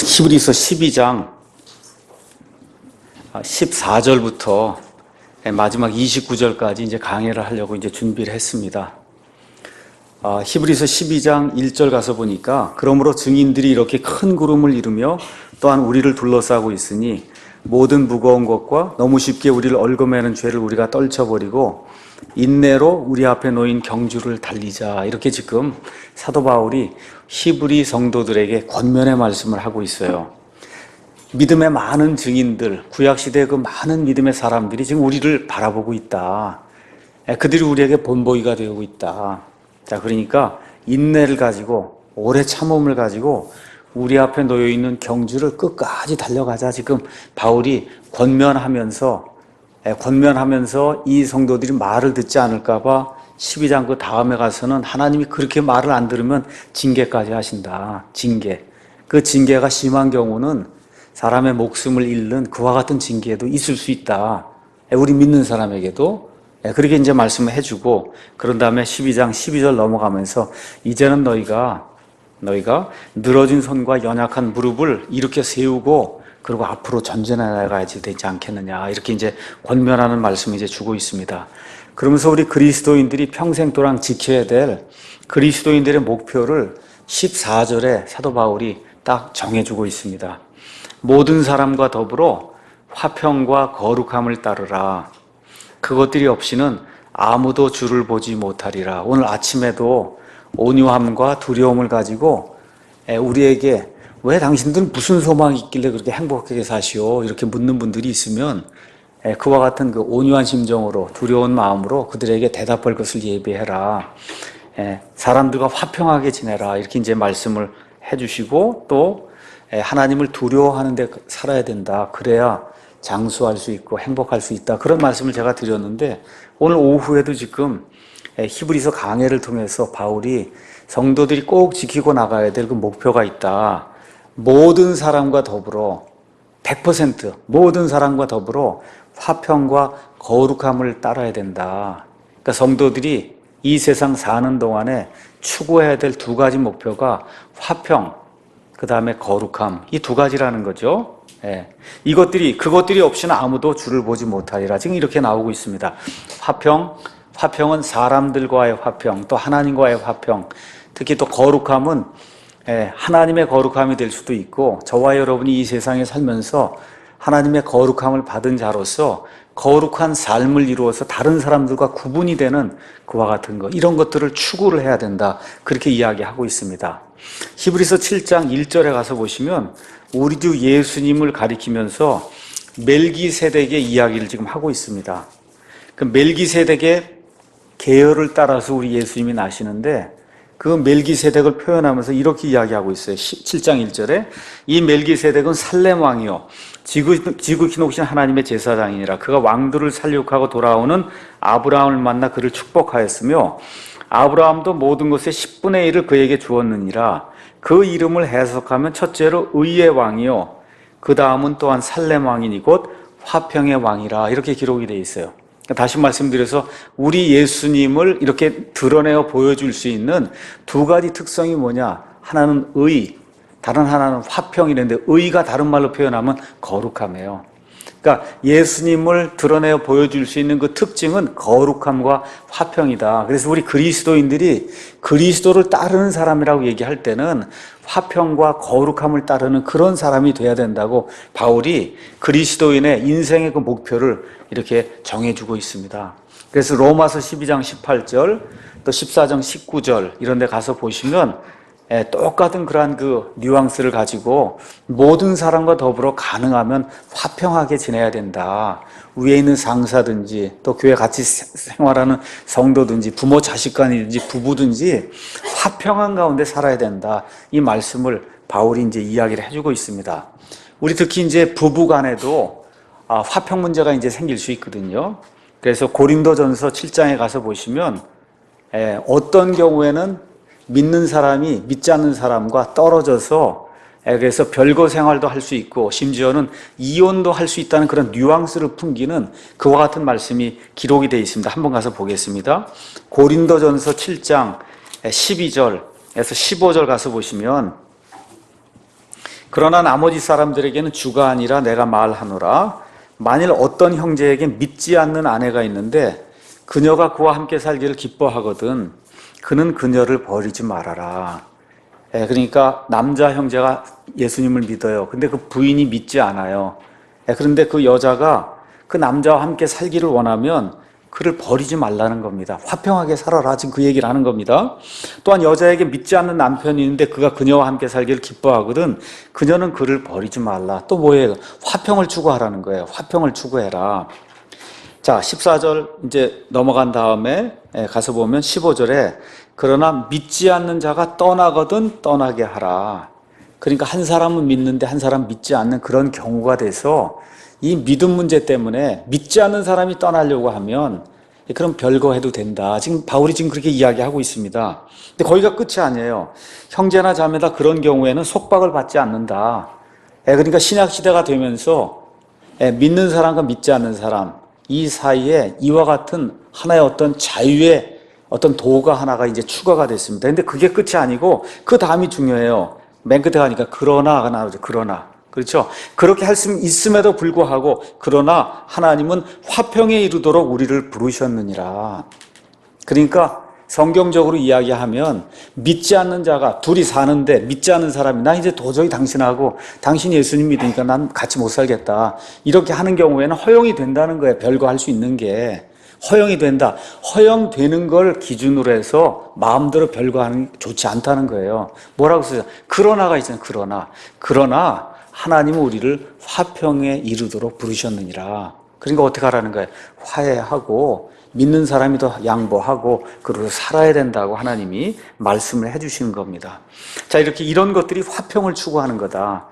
히브리서 12장 14절부터 마지막 29절까지 이제 강해를 하려고 이제 준비를 했습니다. 히브리서 12장 1절 가서 보니까 그러므로 증인들이 이렇게 큰 구름을 이루며 또한 우리를 둘러싸고 있으니 모든 무거운 것과 너무 쉽게 우리를 얽어매는 죄를 우리가 떨쳐버리고 인내로 우리 앞에 놓인 경주를 달리자. 이렇게 지금 사도 바울이 히브리 성도들에게 권면의 말씀을 하고 있어요. 믿음의 많은 증인들, 구약시대의 그 많은 믿음의 사람들이 지금 우리를 바라보고 있다. 그들이 우리에게 본보기가 되고 있다. 자, 그러니까 인내를 가지고 오래 참음을 가지고 우리 앞에 놓여있는 경주를 끝까지 달려가자. 지금 바울이 권면하면서 이 성도들이 말을 듣지 않을까 봐 12장 그 다음에 가서는 하나님이 그렇게 말을 안 들으면 징계까지 하신다. 징계. 그 징계가 심한 경우는 사람의 목숨을 잃는 그와 같은 징계도 있을 수 있다. 우리 믿는 사람에게도 그렇게 이제 말씀을 해주고, 그런 다음에 12장 12절 넘어가면서 이제는 너희가 늘어진 손과 연약한 무릎을 이렇게 세우고 그리고 앞으로 전진해 나가야지 되지 않겠느냐, 이렇게 이제 권면하는 말씀을 이제 주고 있습니다. 그러면서 우리 그리스도인들이 평생 동안 지켜야 될 그리스도인들의 목표를 14절에 사도 바울이 딱 정해주고 있습니다. 모든 사람과 더불어 화평과 거룩함을 따르라. 그것들이 없이는 아무도 주를 보지 못하리라. 오늘 아침에도 온유함과 두려움을 가지고 우리에게 왜 당신들은 무슨 소망이 있길래 그렇게 행복하게 사시오? 이렇게 묻는 분들이 있으면 그와 같은 그 온유한 심정으로, 두려운 마음으로 그들에게 대답할 것을 예비해라. 사람들과 화평하게 지내라. 이렇게 이제 말씀을 해주시고, 또 하나님을 두려워하는 데 살아야 된다. 그래야 장수할 수 있고 행복할 수 있다. 그런 말씀을 제가 드렸는데, 오늘 오후에도 지금 히브리서 강해를 통해서 바울이 성도들이 꼭 지키고 나가야 될 그 목표가 있다. 모든 사람과 더불어 100% 모든 사람과 더불어 화평과 거룩함을 따라야 된다. 그러니까 성도들이 이 세상 사는 동안에 추구해야 될 두 가지 목표가 화평, 그 다음에 거룩함, 이 두 가지라는 거죠. 그것들이 없이는 아무도 주를 보지 못하리라. 지금 이렇게 나오고 있습니다. 화평은 사람들과의 화평, 또 하나님과의 화평, 특히 또 거룩함은 하나님의 거룩함이 될 수도 있고, 저와 여러분이 이 세상에 살면서 하나님의 거룩함을 받은 자로서 거룩한 삶을 이루어서 다른 사람들과 구분이 되는 그와 같은 것, 이런 것들을 추구를 해야 된다. 그렇게 이야기하고 있습니다. 히브리서 7장 1절에 가서 보시면 우리 주 예수님을 가리키면서 멜기세덱의 이야기를 지금 하고 있습니다. 그 멜기세덱의 계열을 따라서 우리 예수님이 나시는데, 그 멜기세덱을 표현하면서 이렇게 이야기하고 있어요. 7장 1절에 이 멜기세덱은 살렘 왕이요 지극히 높으신 하나님의 제사장이니라. 그가 왕들을 살육하고 돌아오는 아브라함을 만나 그를 축복하였으며 아브라함도 모든 것의 10분의 1을 그에게 주었느니라. 그 이름을 해석하면 첫째로 의의 왕이요 그 다음은 또한 살렘 왕이니 곧 화평의 왕이라. 이렇게 기록이 되어 있어요. 다시 말씀드려서 우리 예수님을 이렇게 드러내어 보여줄 수 있는 두 가지 특성이 뭐냐? 하나는 의, 다른 하나는 화평이랬는데, 의가 다른 말로 표현하면 거룩함이에요. 그러니까 예수님을 드러내어 보여줄 수 있는 그 특징은 거룩함과 화평이다. 그래서 우리 그리스도인들이 그리스도를 따르는 사람이라고 얘기할 때는 화평과 거룩함을 따르는 그런 사람이 돼야 된다고 바울이 그리스도인의 인생의 그 목표를 이렇게 정해주고 있습니다. 그래서 로마서 12장 18절 또 14장 19절 이런 데 가서 보시면 똑같은 그러한 그 뉘앙스를 가지고 모든 사람과 더불어 가능하면 화평하게 지내야 된다. 위에 있는 상사든지 또 교회 같이 생활하는 성도든지 부모 자식 간이든지 부부든지 화평한 가운데 살아야 된다. 이 말씀을 바울이 이제 이야기를 해주고 있습니다. 우리 특히 이제 부부 간에도 화평 문제가 이제 생길 수 있거든요. 그래서 고린도전서 7장에 가서 보시면 어떤 경우에는 믿는 사람이 믿지 않는 사람과 떨어져서 그래서 별거 생활도 할 수 있고 심지어는 이혼도 할 수 있다는 그런 뉘앙스를 풍기는 그와 같은 말씀이 기록이 되어 있습니다. 한번 가서 보겠습니다. 고린도전서 7장 12절에서 15절 가서 보시면 그러나 나머지 사람들에게는 주가 아니라 내가 말하노라. 만일 어떤 형제에게 믿지 않는 아내가 있는데 그녀가 그와 함께 살기를 기뻐하거든 그는 그녀를 버리지 말아라. 그러니까 남자 형제가 예수님을 믿어요. 근데 그 부인이 믿지 않아요. 그런데 그 여자가 그 남자와 함께 살기를 원하면 그를 버리지 말라는 겁니다. 화평하게 살아라. 지금 그 얘기를 하는 겁니다. 또한 여자에게 믿지 않는 남편이 있는데 그가 그녀와 함께 살기를 기뻐하거든 그녀는 그를 버리지 말라. 또 뭐예요? 화평을 추구하라는 거예요. 화평을 추구해라. 자, 14절 이제 넘어간 다음에 가서 보면 15절에 그러나 믿지 않는 자가 떠나거든 떠나게 하라. 그러니까 한 사람은 믿는데 한 사람 믿지 않는 그런 경우가 돼서 이 믿음 문제 때문에 믿지 않는 사람이 떠나려고 하면 그럼 별거 해도 된다. 지금 바울이 지금 그렇게 이야기하고 있습니다. 근데 거기가 끝이 아니에요. 형제나 자매다 그런 경우에는 속박을 받지 않는다. 그러니까 신약 시대가 되면서 믿는 사람과 믿지 않는 사람 이 사이에 이와 같은 하나의 어떤 자유의 어떤 도가 하나가 이제 추가가 됐습니다. 근데 그게 끝이 아니고 그 다음이 중요해요. 맨 끝에 가니까 그러나가 나오죠. 그러나. 그렇죠? 그렇게 할 수 있음에도 불구하고 그러나 하나님은 화평에 이르도록 우리를 부르셨느니라. 그러니까 성경적으로 이야기하면 믿지 않는 자가 둘이 사는데 믿지 않는 사람이 나 이제 도저히 당신하고 당신 예수님 믿으니까 난 같이 못 살겠다. 이렇게 하는 경우에는 허용이 된다는 거예요. 별거 할 수 있는 게. 허용이 된다. 허용되는 걸 기준으로 해서 마음대로 별거하는 게 좋지 않다는 거예요. 뭐라고 써요? 그러나가 있잖아요. 그러나 하나님은 우리를 화평에 이르도록 부르셨느니라. 그러니까 어떻게 하라는 거예요? 화해하고 믿는 사람이 더 양보하고 그러고 살아야 된다고 하나님이 말씀을 해주시는 겁니다. 자, 이렇게 이런 것들이 화평을 추구하는 거다.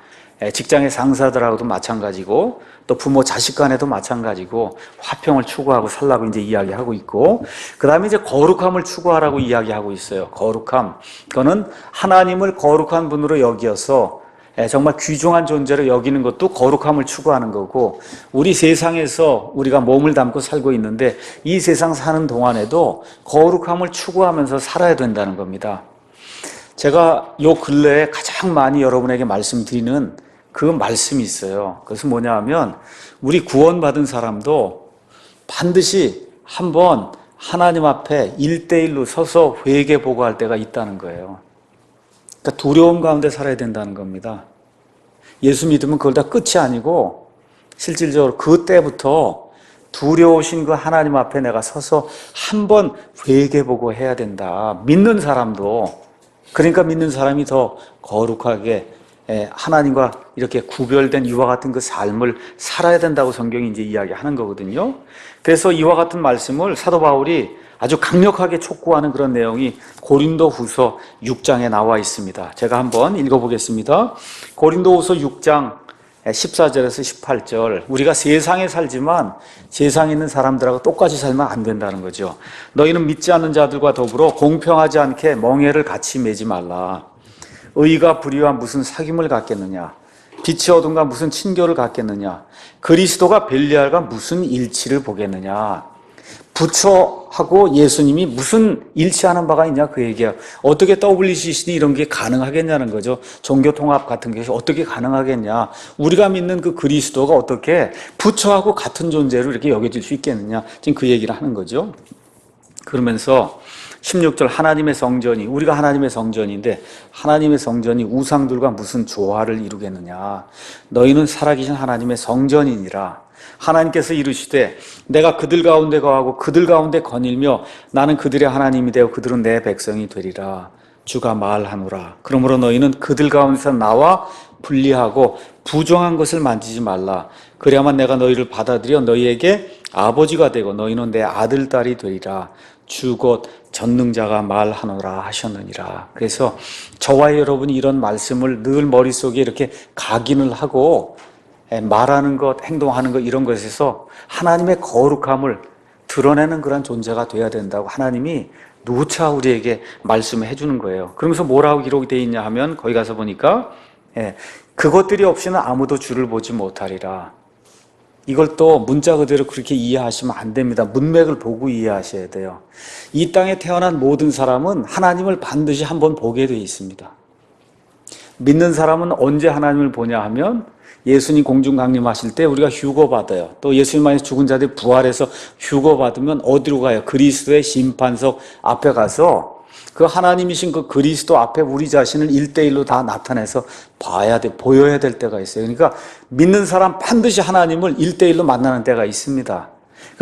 직장의 상사들하고도 마찬가지고 또 부모 자식 간에도 마찬가지고 화평을 추구하고 살라고 이제 이야기하고 있고 그 다음에 이제 거룩함을 추구하라고 이야기하고 있어요. 거룩함. 그거는 하나님을 거룩한 분으로 여기어서 정말 귀중한 존재로 여기는 것도 거룩함을 추구하는 거고 우리 세상에서 우리가 몸을 담고 살고 있는데 이 세상 사는 동안에도 거룩함을 추구하면서 살아야 된다는 겁니다. 제가 요 근래에 가장 많이 여러분에게 말씀드리는 그 말씀이 있어요. 그것은 뭐냐 하면 우리 구원받은 사람도 반드시 한번 하나님 앞에 1대1로 서서 회개 보고할 때가 있다는 거예요. 그러니까 두려움 가운데 살아야 된다는 겁니다. 예수 믿으면 그걸 다 끝이 아니고 실질적으로 그때부터 두려우신 그 하나님 앞에 내가 서서 한번 회개보고 해야 된다. 믿는 사람도 그러니까 믿는 사람이 더 거룩하게 하나님과 이렇게 구별된 이와 같은 그 삶을 살아야 된다고 성경이 이제 이야기하는 거거든요. 그래서 이와 같은 말씀을 사도 바울이 아주 강력하게 촉구하는 그런 내용이 고린도후서 6장에 나와 있습니다. 제가 한번 읽어보겠습니다. 고린도후서 6장 14절에서 18절. 우리가 세상에 살지만 세상에 있는 사람들하고 똑같이 살면 안 된다는 거죠. 너희는 믿지 않는 자들과 더불어 공평하지 않게 멍에를 같이 매지 말라. 의가 불의와 무슨 사귐을 갖겠느냐? 빛이 어둠과 무슨 친교를 갖겠느냐? 그리스도가 벨리알과 무슨 일치를 보겠느냐? 부처하고 예수님이 무슨 일치하는 바가 있냐 그 얘기야. 어떻게 WCC니 이런 게 가능하겠냐는 거죠. 종교통합 같은 것이 어떻게 가능하겠냐. 우리가 믿는 그 그리스도가 어떻게 부처하고 같은 존재로 이렇게 여겨질 수 있겠느냐. 지금 그 얘기를 하는 거죠. 그러면서 16절 하나님의 성전이 우리가 하나님의 성전인데 하나님의 성전이 우상들과 무슨 조화를 이루겠느냐. 너희는 살아계신 하나님의 성전이니라. 하나님께서 이르시되 내가 그들 가운데 거하고 그들 가운데 거닐며 나는 그들의 하나님이 되어 그들은 내 백성이 되리라. 주가 말하노라. 그러므로 너희는 그들 가운데서 나와 분리하고 부정한 것을 만지지 말라. 그래야만 내가 너희를 받아들여 너희에게 아버지가 되고 너희는 내 아들, 딸이 되리라. 주 곧 전능자가 말하노라 하셨느니라. 그래서 저와 여러분이 이런 말씀을 늘 머릿속에 이렇게 각인을 하고 말하는 것, 행동하는 것 이런 것에서 하나님의 거룩함을 드러내는 그런 존재가 돼야 된다고 하나님이 누차 우리에게 말씀을 해주는 거예요. 그러면서 뭐라고 기록이 되어 있냐 하면 거기 가서 보니까 그것들이 없이는 아무도 주를 보지 못하리라. 이걸 또 문자 그대로 그렇게 이해하시면 안 됩니다. 문맥을 보고 이해하셔야 돼요. 이 땅에 태어난 모든 사람은 하나님을 반드시 한번 보게 되어 있습니다. 믿는 사람은 언제 하나님을 보냐 하면 예수님 공중 강림하실 때 우리가 휴거받아요. 또 예수님 안에서 죽은 자들이 부활해서 휴거받으면 어디로 가요? 그리스도의 심판석 앞에 가서 그 하나님이신 그 그리스도 앞에 우리 자신을 1대1로 다 나타내서 봐야 돼, 보여야 될 때가 있어요. 그러니까 믿는 사람 반드시 하나님을 1대1로 만나는 때가 있습니다.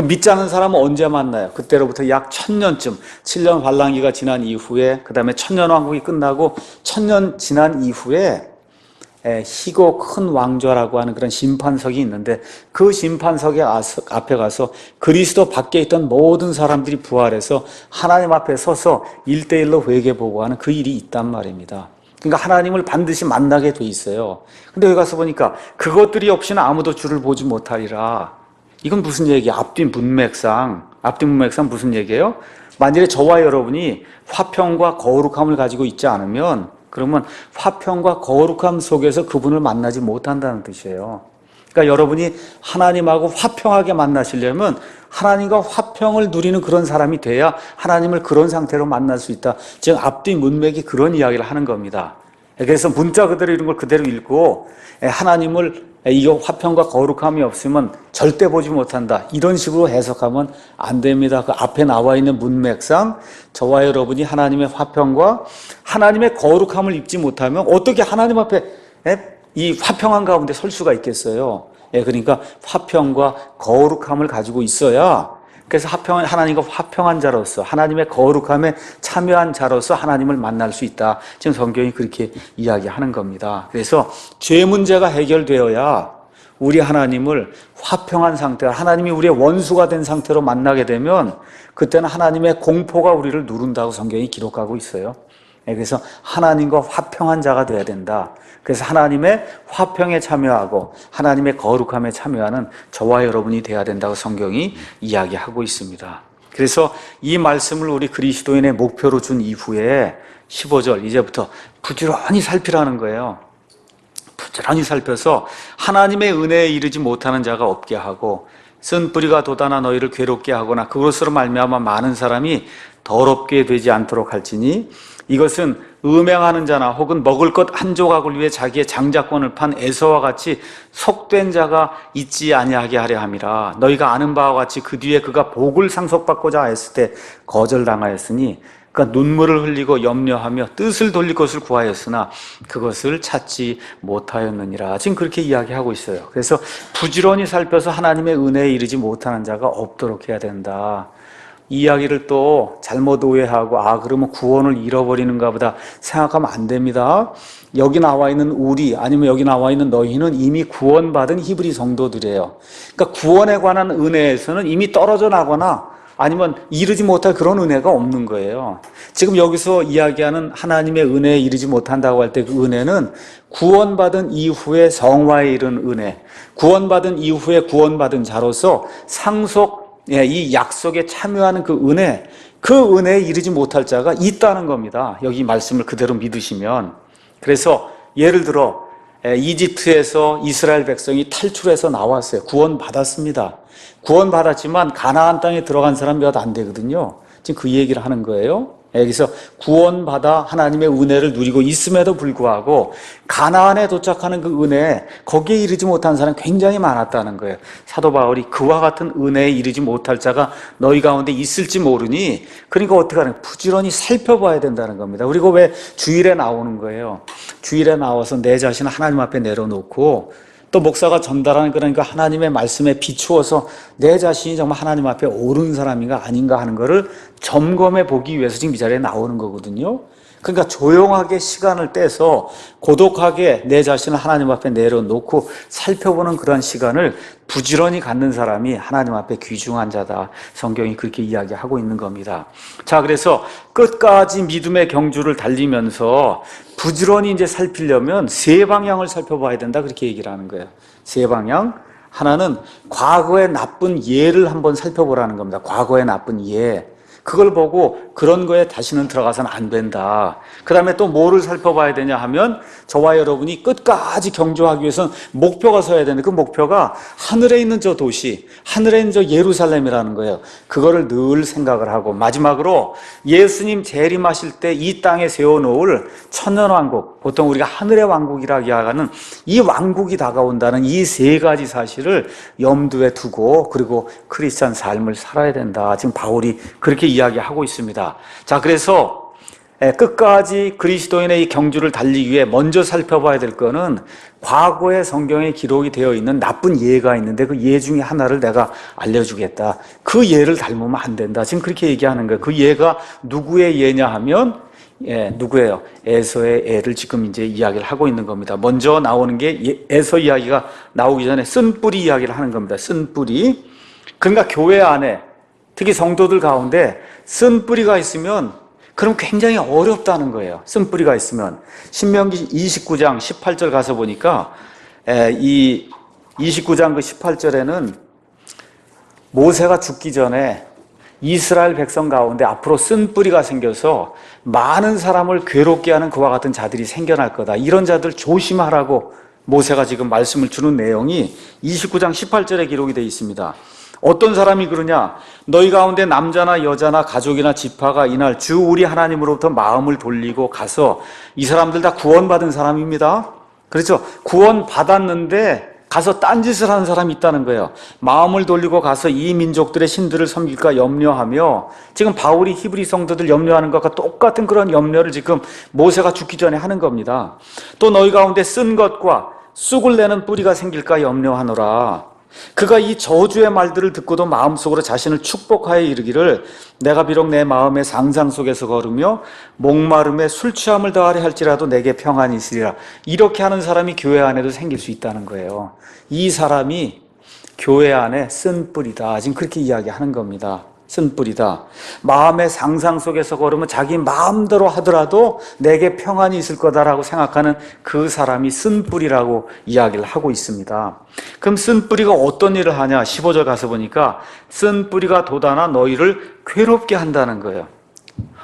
믿지 않는 사람은 언제 만나요? 그때로부터 약 1000년쯤, 7년 환란기가 지난 이후에, 그 다음에 천년왕국이 끝나고 1000년 지난 이후에 희고 큰 왕좌라고 하는 그런 심판석이 있는데 그 심판석의 앞에 가서 그리스도 밖에 있던 모든 사람들이 부활해서 하나님 앞에 서서 1대1로 회개보고하는 그 일이 있단 말입니다. 그러니까 하나님을 반드시 만나게 돼 있어요. 근데 여기 가서 보니까 그것들이 없이는 아무도 주를 보지 못하리라. 이건 무슨 얘기야? 앞뒤 문맥상 무슨 얘기예요? 만일에 저와 여러분이 화평과 거룩함을 가지고 있지 않으면 그러면 화평과 거룩함 속에서 그분을 만나지 못한다는 뜻이에요. 그러니까 여러분이 하나님하고 화평하게 만나시려면 하나님과 화평을 누리는 그런 사람이 돼야 하나님을 그런 상태로 만날 수 있다. 즉 앞뒤 문맥이 그런 이야기를 하는 겁니다. 그래서 문자 그대로 이런 걸 그대로 읽고 하나님을 이 화평과 거룩함이 없으면 절대 보지 못한다. 이런 식으로 해석하면 안 됩니다. 그 앞에 나와 있는 문맥상 저와 여러분이 하나님의 화평과 하나님의 거룩함을 입지 못하면 어떻게 하나님 앞에 이 화평한 가운데 설 수가 있겠어요. 그러니까 화평과 거룩함을 가지고 있어야 그래서 하나님과 화평한 자로서 하나님의 거룩함에 참여한 자로서 하나님을 만날 수 있다. 지금 성경이 그렇게 이야기하는 겁니다. 그래서 죄 문제가 해결되어야 우리 하나님을 화평한 상태, 하나님이 우리의 원수가 된 상태로 만나게 되면 그때는 하나님의 공포가 우리를 누른다고 성경이 기록하고 있어요. 그래서 하나님과 화평한 자가 되어야 된다. 그래서 하나님의 화평에 참여하고 하나님의 거룩함에 참여하는 저와 여러분이 되어야 된다고 성경이 이야기하고 있습니다. 그래서 이 말씀을 우리 그리스도인의 목표로 준 이후에 15절 이제부터 부지런히 살피라는 거예요. 부지런히 살펴서 하나님의 은혜에 이르지 못하는 자가 없게 하고 쓴 뿌리가 돋아나 너희를 괴롭게 하거나 그것으로 말미암아 많은 사람이 더럽게 되지 않도록 할지니 이것은 음행하는 자나 혹은 먹을 것 한 조각을 위해 자기의 장자권을 판 에서와 같이 속된 자가 있지 아니하게 하려 함이라. 너희가 아는 바와 같이 그 뒤에 그가 복을 상속받고자 하였을 때 거절당하였으니 그러니까 눈물을 흘리고 염려하며 뜻을 돌릴 것을 구하였으나 그것을 찾지 못하였느니라. 지금 그렇게 이야기하고 있어요. 그래서 부지런히 살펴서 하나님의 은혜에 이르지 못하는 자가 없도록 해야 된다. 이 이야기를 또 잘못 오해하고 그러면 구원을 잃어버리는가 보다 생각하면 안 됩니다. 여기 나와 있는 우리 아니면 여기 나와 있는 너희는 이미 구원받은 히브리 성도들이에요. 그러니까 구원에 관한 은혜에서는 이미 떨어져 나거나 아니면 이르지 못할 그런 은혜가 없는 거예요. 지금 여기서 이야기하는 하나님의 은혜에 이르지 못한다고 할 때 그 은혜는 구원받은 이후에 성화에 이른 은혜, 구원받은 이후에 구원받은 자로서 상속 이 약속에 참여하는 그 은혜에 이르지 못할 자가 있다는 겁니다. 여기 말씀을 그대로 믿으시면. 그래서 예를 들어 이집트에서 이스라엘 백성이 탈출해서 나왔어요. 구원받았습니다. 구원받았지만 가나안 땅에 들어간 사람 몇 안 되거든요. 지금 그 얘기를 하는 거예요. 여기서 구원받아 하나님의 은혜를 누리고 있음에도 불구하고 가나안에 도착하는 그 은혜 거기에 이르지 못한 사람이 굉장히 많았다는 거예요. 사도 바울이 그와 같은 은혜에 이르지 못할 자가 너희 가운데 있을지 모르니 그러니까 어떻게 하는 부지런히 살펴봐야 된다는 겁니다. 그리고 왜 주일에 나오는 거예요. 주일에 나와서 내 자신을 하나님 앞에 내려놓고 또 목사가 전달하는 그러니까 하나님의 말씀에 비추어서 내 자신이 정말 하나님 앞에 옳은 사람인가 아닌가 하는 거를 점검해 보기 위해서 지금 이 자리에 나오는 거거든요. 그러니까 조용하게 시간을 떼서 고독하게 내 자신을 하나님 앞에 내려놓고 살펴보는 그런 시간을 부지런히 갖는 사람이 하나님 앞에 귀중한 자다. 성경이 그렇게 이야기하고 있는 겁니다. 자, 그래서 끝까지 믿음의 경주를 달리면서 부지런히 이제 살피려면 세 방향을 살펴봐야 된다. 그렇게 얘기를 하는 거예요. 세 방향. 하나는 과거의 나쁜 예를 한번 살펴보라는 겁니다. 과거의 나쁜 예. 그걸 보고 그런 거에 다시는 들어가서는 안 된다. 그 다음에 또 뭐를 살펴봐야 되냐 하면 저와 여러분이 끝까지 경주하기 위해서는 목표가 서야 되는데 그 목표가 하늘에 있는 저 도시, 하늘에 있는 저 예루살렘이라는 거예요. 그거를 늘 생각을 하고 마지막으로 예수님 재림하실 때 이 땅에 세워놓을 천년왕국, 보통 우리가 하늘의 왕국이라고 하는 이 왕국이 다가온다는 이 세 가지 사실을 염두에 두고 그리고 크리스찬 삶을 살아야 된다. 지금 바울이 그렇게 이야기하고 있습니다. 자, 그래서 끝까지 그리스도인의 이 경주를 달리기 위해 먼저 살펴봐야 될 거는 과거의 성경에 기록이 되어 있는 나쁜 예가 있는데 그 예 중에 하나를 내가 알려주겠다. 그 예를 닮으면 안 된다. 지금 그렇게 얘기하는 거예요. 그 예가 누구의 예냐 하면 누구예요? 에서의 애를 지금 이제 이야기를 하고 있는 겁니다. 먼저 나오는 게 에서 이야기가 나오기 전에 쓴뿌리 이야기를 하는 겁니다. 쓴뿌리. 그러니까 교회 안에 특히 성도들 가운데 쓴뿌리가 있으면 그럼 굉장히 어렵다는 거예요. 쓴뿌리가 있으면. 신명기 29장 18절 가서 보니까 이 29장 그 18절에는 모세가 죽기 전에 이스라엘 백성 가운데 앞으로 쓴뿌리가 생겨서 많은 사람을 괴롭게 하는 그와 같은 자들이 생겨날 거다. 이런 자들 조심하라고 모세가 지금 말씀을 주는 내용이 29장 18절에 기록이 되어 있습니다. 어떤 사람이 그러냐? 너희 가운데 남자나 여자나 가족이나 지파가 이날 주 우리 하나님으로부터 마음을 돌리고 가서 이 사람들 다 구원받은 사람입니다. 그렇죠? 구원받았는데 가서 딴짓을 하는 사람이 있다는 거예요. 마음을 돌리고 가서 이 민족들의 신들을 섬길까 염려하며 지금 바울이 히브리 성도들 염려하는 것과 똑같은 그런 염려를 지금 모세가 죽기 전에 하는 겁니다. 또 너희 가운데 쓴 것과 쑥을 내는 뿌리가 생길까 염려하노라. 그가 이 저주의 말들을 듣고도 마음속으로 자신을 축복하여 이르기를 내가 비록 내 마음의 상상 속에서 걸으며 목마름에 술 취함을 더하려 할지라도 내게 평안이 있으리라. 이렇게 하는 사람이 교회 안에도 생길 수 있다는 거예요. 이 사람이 교회 안에 쓴 뿌리다. 지금 그렇게 이야기하는 겁니다. 쓴 뿌리다. 마음의 상상 속에서 걸으면 자기 마음대로 하더라도 내게 평안이 있을 거다라고 생각하는 그 사람이 쓴 뿌리라고 이야기를 하고 있습니다. 그럼 쓴 뿌리가 어떤 일을 하냐? 15절 가서 보니까 쓴 뿌리가 돋아나 너희를 괴롭게 한다는 거예요.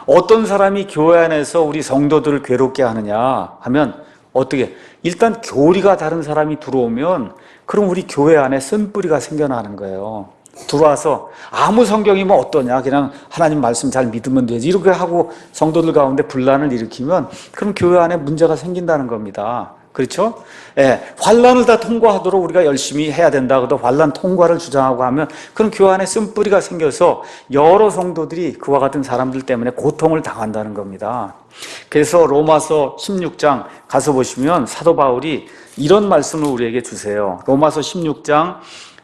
어떤 사람이 교회 안에서 우리 성도들을 괴롭게 하느냐 하면 어떻게? 일단 교리가 다른 사람이 들어오면 그럼 우리 교회 안에 쓴 뿌리가 생겨나는 거예요. 들어와서 아무 성경이면 어떠냐, 그냥 하나님 말씀 잘 믿으면 되지, 이렇게 하고 성도들 가운데 분란을 일으키면 그럼 교회 안에 문제가 생긴다는 겁니다. 그렇죠? 환란을 다 통과하도록 우리가 열심히 해야 된다고도 환란 통과를 주장하고 하면 그럼 교회 안에 쓴뿌리가 생겨서 여러 성도들이 그와 같은 사람들 때문에 고통을 당한다는 겁니다. 그래서 로마서 16장 가서 보시면 사도 바울이 이런 말씀을 우리에게 주세요. 로마서 16장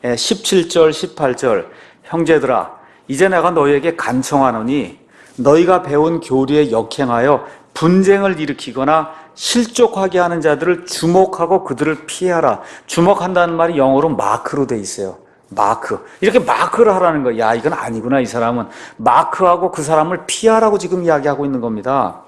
17절 18절 형제들아 이제 내가 너희에게 간청하노니 너희가 배운 교리에 역행하여 분쟁을 일으키거나 실족하게 하는 자들을 주목하고 그들을 피하라. 주목한다는 말이 영어로 마크로 돼 있어요. 마크. 이렇게 마크를 하라는 거예요. 야, 이건 아니구나. 이 사람은 마크하고 그 사람을 피하라고 지금 이야기하고 있는 겁니다.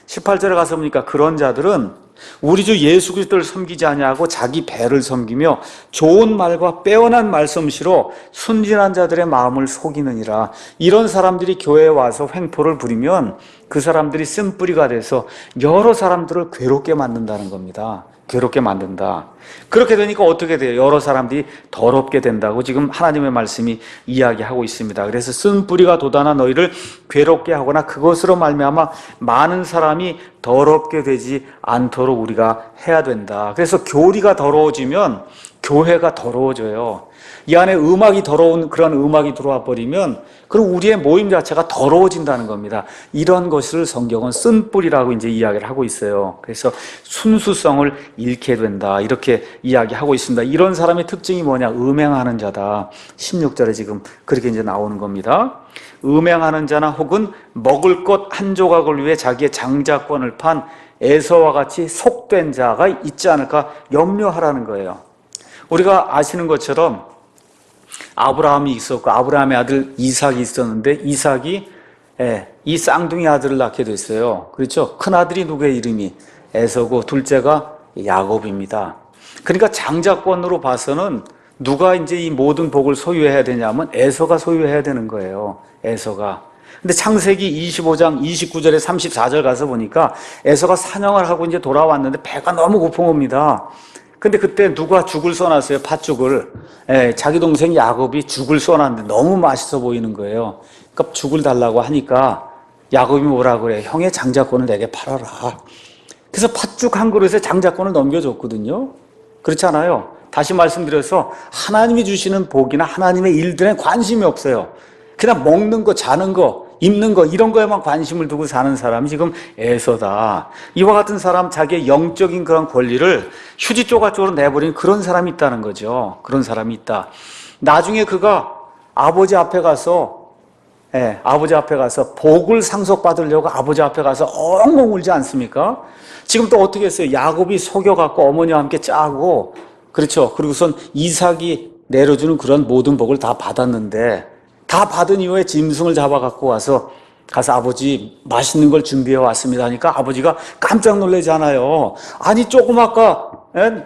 18절에 가서 보니까 그런 자들은 우리 주 예수 그리스도를 섬기지 아니하고 자기 배를 섬기며 좋은 말과 빼어난 말솜씨로 순진한 자들의 마음을 속이느니라. 이런 사람들이 교회에 와서 횡포를 부리면 그 사람들이 쓴뿌리가 돼서 여러 사람들을 괴롭게 만든다는 겁니다. 괴롭게 만든다. 그렇게 되니까 어떻게 돼요? 여러 사람들이 더럽게 된다고 지금 하나님의 말씀이 이야기하고 있습니다. 그래서 쓴 뿌리가 돋아나 너희를 괴롭게 하거나 그것으로 말미암아 많은 사람이 더럽게 되지 않도록 우리가 해야 된다. 그래서 교리가 더러워지면 교회가 더러워져요. 이 안에 음악이 더러운 그런 음악이 들어와 버리면 그럼 우리의 모임 자체가 더러워진다는 겁니다. 이런 것을 성경은 쓴뿌리라고 이제 이야기를 하고 있어요. 그래서 순수성을 잃게 된다. 이렇게 이야기하고 있습니다. 이런 사람의 특징이 뭐냐? 음행하는 자다. 16절에 지금 그렇게 이제 나오는 겁니다. 음행하는 자나 혹은 먹을 것 한 조각을 위해 자기의 장자권을 판 에서와 같이 속된 자가 있지 않을까 염려하라는 거예요. 우리가 아시는 것처럼 아브라함이 있었고 아브라함의 아들 이삭이 있었는데 이삭이 이 쌍둥이 아들을 낳게 됐어요. 그렇죠? 큰 아들이 누구의 이름이 에서고 둘째가 야곱입니다. 그러니까 장자권으로 봐서는 누가 이제 이 모든 복을 소유해야 되냐면 에서가 소유해야 되는 거예요. 에서가. 근데 창세기 25장 29절에 34절 가서 보니까 에서가 사냥을 하고 이제 돌아왔는데 배가 너무 고픈 겁니다. 근데 그때 누가 죽을 써놨어요, 팥죽을. 자기 동생 야곱이 죽을 써놨는데 너무 맛있어 보이는 거예요. 그러니까 죽을 달라고 하니까 야곱이 뭐라 그래? 형의 장자권을 내게 팔아라. 그래서 팥죽 한 그릇에 장자권을 넘겨줬거든요. 그렇지 않아요? 다시 말씀드려서 하나님이 주시는 복이나 하나님의 일들에 관심이 없어요. 그냥 먹는 거, 자는 거, 입는 거 이런 거에만 관심을 두고 사는 사람이 지금 에서다. 이와 같은 사람, 자기의 영적인 그런 권리를 휴지 조각적으로 내버린 그런 사람이 있다는 거죠. 그런 사람이 있다. 나중에 그가 아버지 앞에 가서 복을 상속받으려고 아버지 앞에 가서 엉엉 울지 않습니까? 지금 또 어떻게 했어요? 야곱이 속여갖고 어머니와 함께 짜고, 그렇죠. 그리고선 이삭이 내려주는 그런 모든 복을 다 받았는데, 다 받은 이후에 짐승을 잡아갖고 가서 아버지 맛있는 걸 준비해 왔습니다 하니까 아버지가 깜짝 놀라잖아요. 아니 조금 아까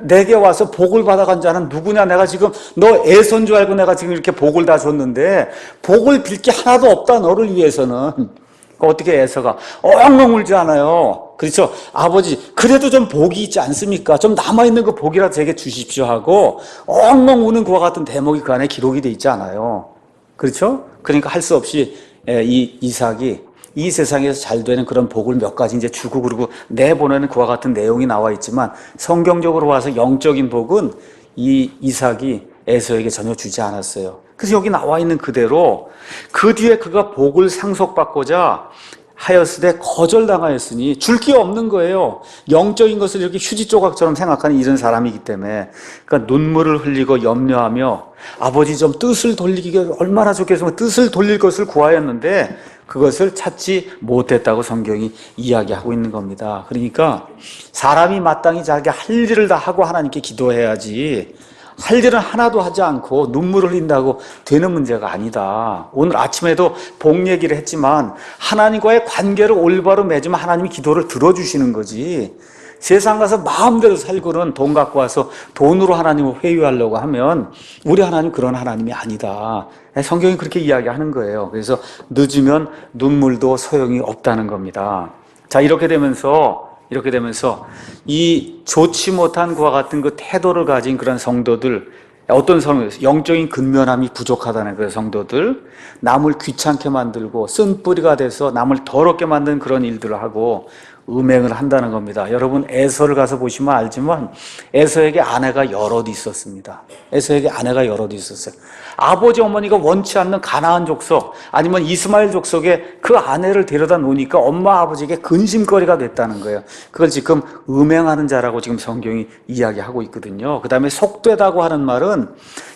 내게 와서 복을 받아간 자는 누구냐? 내가 지금 너 애손 줄 알고 내가 지금 이렇게 복을 다 줬는데 복을 빌 게 하나도 없다 너를 위해서는. 어떻게 에서가 엉엉 울지 않아요. 그렇죠. 아버지 그래도 좀 복이 있지 않습니까? 좀 남아있는 그 복이라도 제게 주십시오 하고 엉엉 우는 그와 같은 대목이 그 안에 기록이 돼 있지 않아요. 그렇죠? 그러니까 할 수 없이 이 이삭이 이 세상에서 잘 되는 그런 복을 몇 가지 이제 주고 그러고 내보내는 그와 같은 내용이 나와 있지만 성경적으로 와서 영적인 복은 이 이삭이 에서에게 전혀 주지 않았어요. 그래서 여기 나와 있는 그대로 그 뒤에 그가 복을 상속받고자 하였으되 거절당하였으니 줄 게 없는 거예요. 영적인 것을 이렇게 휴지 조각처럼 생각하는 이런 사람이기 때문에 그러니까 눈물을 흘리고 염려하며 아버지 좀 뜻을 돌리기가 얼마나 좋겠으면 뜻을 돌릴 것을 구하였는데 그것을 찾지 못했다고 성경이 이야기하고 있는 겁니다. 그러니까 사람이 마땅히 자기 할 일을 다 하고 하나님께 기도해야지 할 일은 하나도 하지 않고 눈물을 흘린다고 되는 문제가 아니다. 오늘 아침에도 복 얘기를 했지만 하나님과의 관계를 올바로 맺으면 하나님이 기도를 들어주시는 거지. 세상 가서 마음대로 살고는 돈 갖고 와서 돈으로 하나님을 회유하려고 하면 우리 하나님 그런 하나님이 아니다. 성경이 그렇게 이야기하는 거예요. 그래서 늦으면 눈물도 소용이 없다는 겁니다. 자, 이렇게 되면서 이 좋지 못한 그와 같은 그 태도를 가진 그런 성도들, 어떤 성도들, 영적인 근면함이 부족하다는 그 성도들, 남을 귀찮게 만들고 쓴뿌리가 돼서 남을 더럽게 만드는 그런 일들을 하고 음행을 한다는 겁니다. 여러분 에서를 가서 보시면 알지만 에서에게 아내가 여럿 있었습니다. 에서에게 아내가 여럿 있었어요. 아버지 어머니가 원치 않는 가나안 족속 아니면 이스마엘 족속에 그 아내를 데려다 놓으니까 엄마 아버지에게 근심거리가 됐다는 거예요. 그걸 지금 음행하는 자라고 지금 성경이 이야기하고 있거든요. 그 다음에 속되다고 하는 말은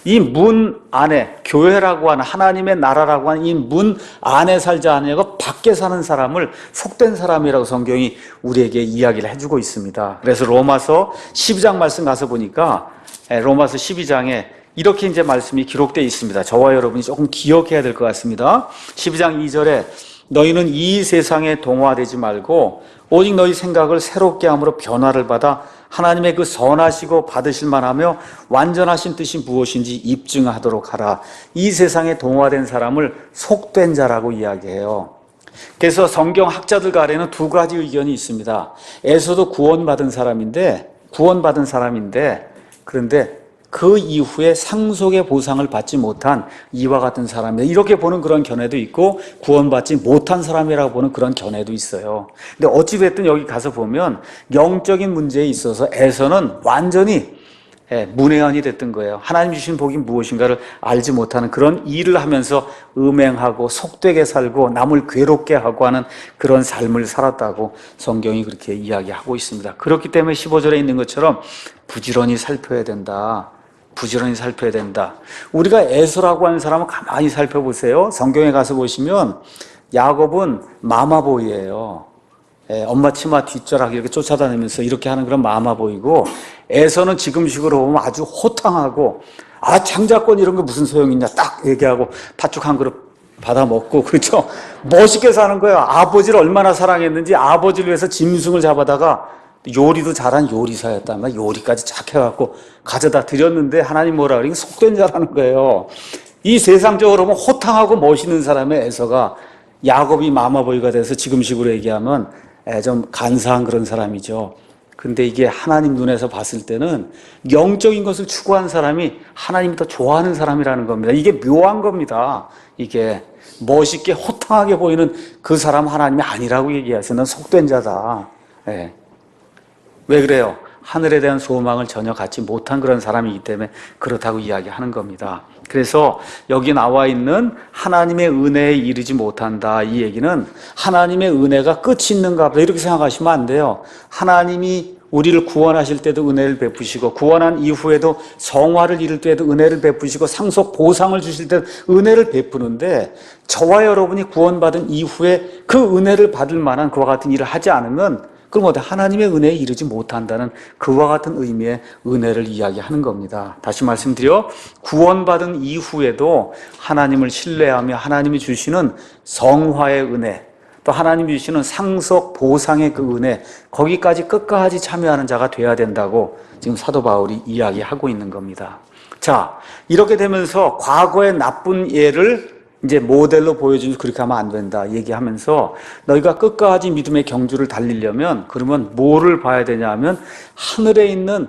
이 문 안에 교회라고 하는 하나님의 나라라고 하는 이 문 안에 살지 아니하고 밖에 사는 사람을 속된 사람이라고 성경이 우리에게 이야기를 해주고 있습니다. 그래서 로마서 12장 말씀 가서 보니까 로마서 12장에 이렇게 이제 말씀이 기록되어 있습니다. 저와 여러분이 조금 기억해야 될 것 같습니다. 12장 2절에 너희는 이 세상에 동화되지 말고 오직 너희 생각을 새롭게 함으로 변화를 받아 하나님의 그 선하시고 받으실 만하며 완전하신 뜻이 무엇인지 입증하도록 하라. 이 세상에 동화된 사람을 속된 자라고 이야기해요. 그래서 성경 학자들 간에는 두 가지 의견이 있습니다. 에서도 구원받은 사람인데 그런데 그 이후에 상속의 보상을 받지 못한 이와 같은 사람이다. 이렇게 보는 그런 견해도 있고 구원받지 못한 사람이라고 보는 그런 견해도 있어요. 근데 어찌됐든 여기 가서 보면 영적인 문제에 있어서 에서는 완전히 문외한이 됐던 거예요. 하나님 주신 복이 무엇인가를 알지 못하는 그런 일을 하면서 음행하고 속되게 살고 남을 괴롭게 하고 하는 그런 삶을 살았다고 성경이 그렇게 이야기하고 있습니다. 그렇기 때문에 15절에 있는 것처럼 부지런히 살펴야 된다. 우리가 에서라고 하는 사람을 가만히 살펴보세요. 성경에 가서 보시면 야곱은 마마보이예요. 엄마 치마 뒷자락 이렇게 쫓아다니면서 이렇게 하는 그런 마마보이고, 에서는 지금식으로 보면 아주 호탕하고, 장자권 이런 거 무슨 소용이냐 딱 얘기하고 팥죽 한 그릇 받아 먹고, 그렇죠? 멋있게 사는 거예요. 아버지를 얼마나 사랑했는지 아버지를 위해서 짐승을 잡아다가 요리도 잘한 요리사였단 말이야. 요리까지 착 해갖고 가져다 드렸는데 하나님 뭐라 그러니 속된 자라는 거예요. 이 세상적으로 보면 호탕하고 멋있는 사람의 에서가 야곱이 마마보이가 돼서 지금식으로 얘기하면 좀 간사한 그런 사람이죠. 근데 이게 하나님 눈에서 봤을 때는 영적인 것을 추구한 사람이 하나님이 더 좋아하는 사람이라는 겁니다. 이게 묘한 겁니다. 이게 멋있게 호탕하게 보이는 그 사람 하나님이 아니라고 얘기하세요. 넌 속된 자다. 예. 왜 그래요? 하늘에 대한 소망을 전혀 갖지 못한 그런 사람이기 때문에 그렇다고 이야기하는 겁니다. 그래서 여기 나와 있는 하나님의 은혜에 이르지 못한다, 이 얘기는 하나님의 은혜가 끝이 있는가 보다 이렇게 생각하시면 안 돼요. 하나님이 우리를 구원하실 때도 은혜를 베푸시고 구원한 이후에도 성화를 이룰 때도 은혜를 베푸시고 상속 보상을 주실 때도 은혜를 베푸는데 저와 여러분이 구원받은 이후에 그 은혜를 받을 만한 그와 같은 일을 하지 않으면 그럼 하나님의 은혜에 이르지 못한다는 그와 같은 의미의 은혜를 이야기하는 겁니다. 다시 말씀드려 구원받은 이후에도 하나님을 신뢰하며 하나님이 주시는 성화의 은혜, 또 하나님이 주시는 상속 보상의 그 은혜, 거기까지 끝까지 참여하는 자가 돼야 된다고 지금 사도 바울이 이야기하고 있는 겁니다. 자, 이렇게 되면서 과거의 나쁜 예를 이제 모델로 보여주면서 그렇게 하면 안 된다 얘기하면서 너희가 끝까지 믿음의 경주를 달리려면 그러면 뭐를 봐야 되냐 하면 하늘에 있는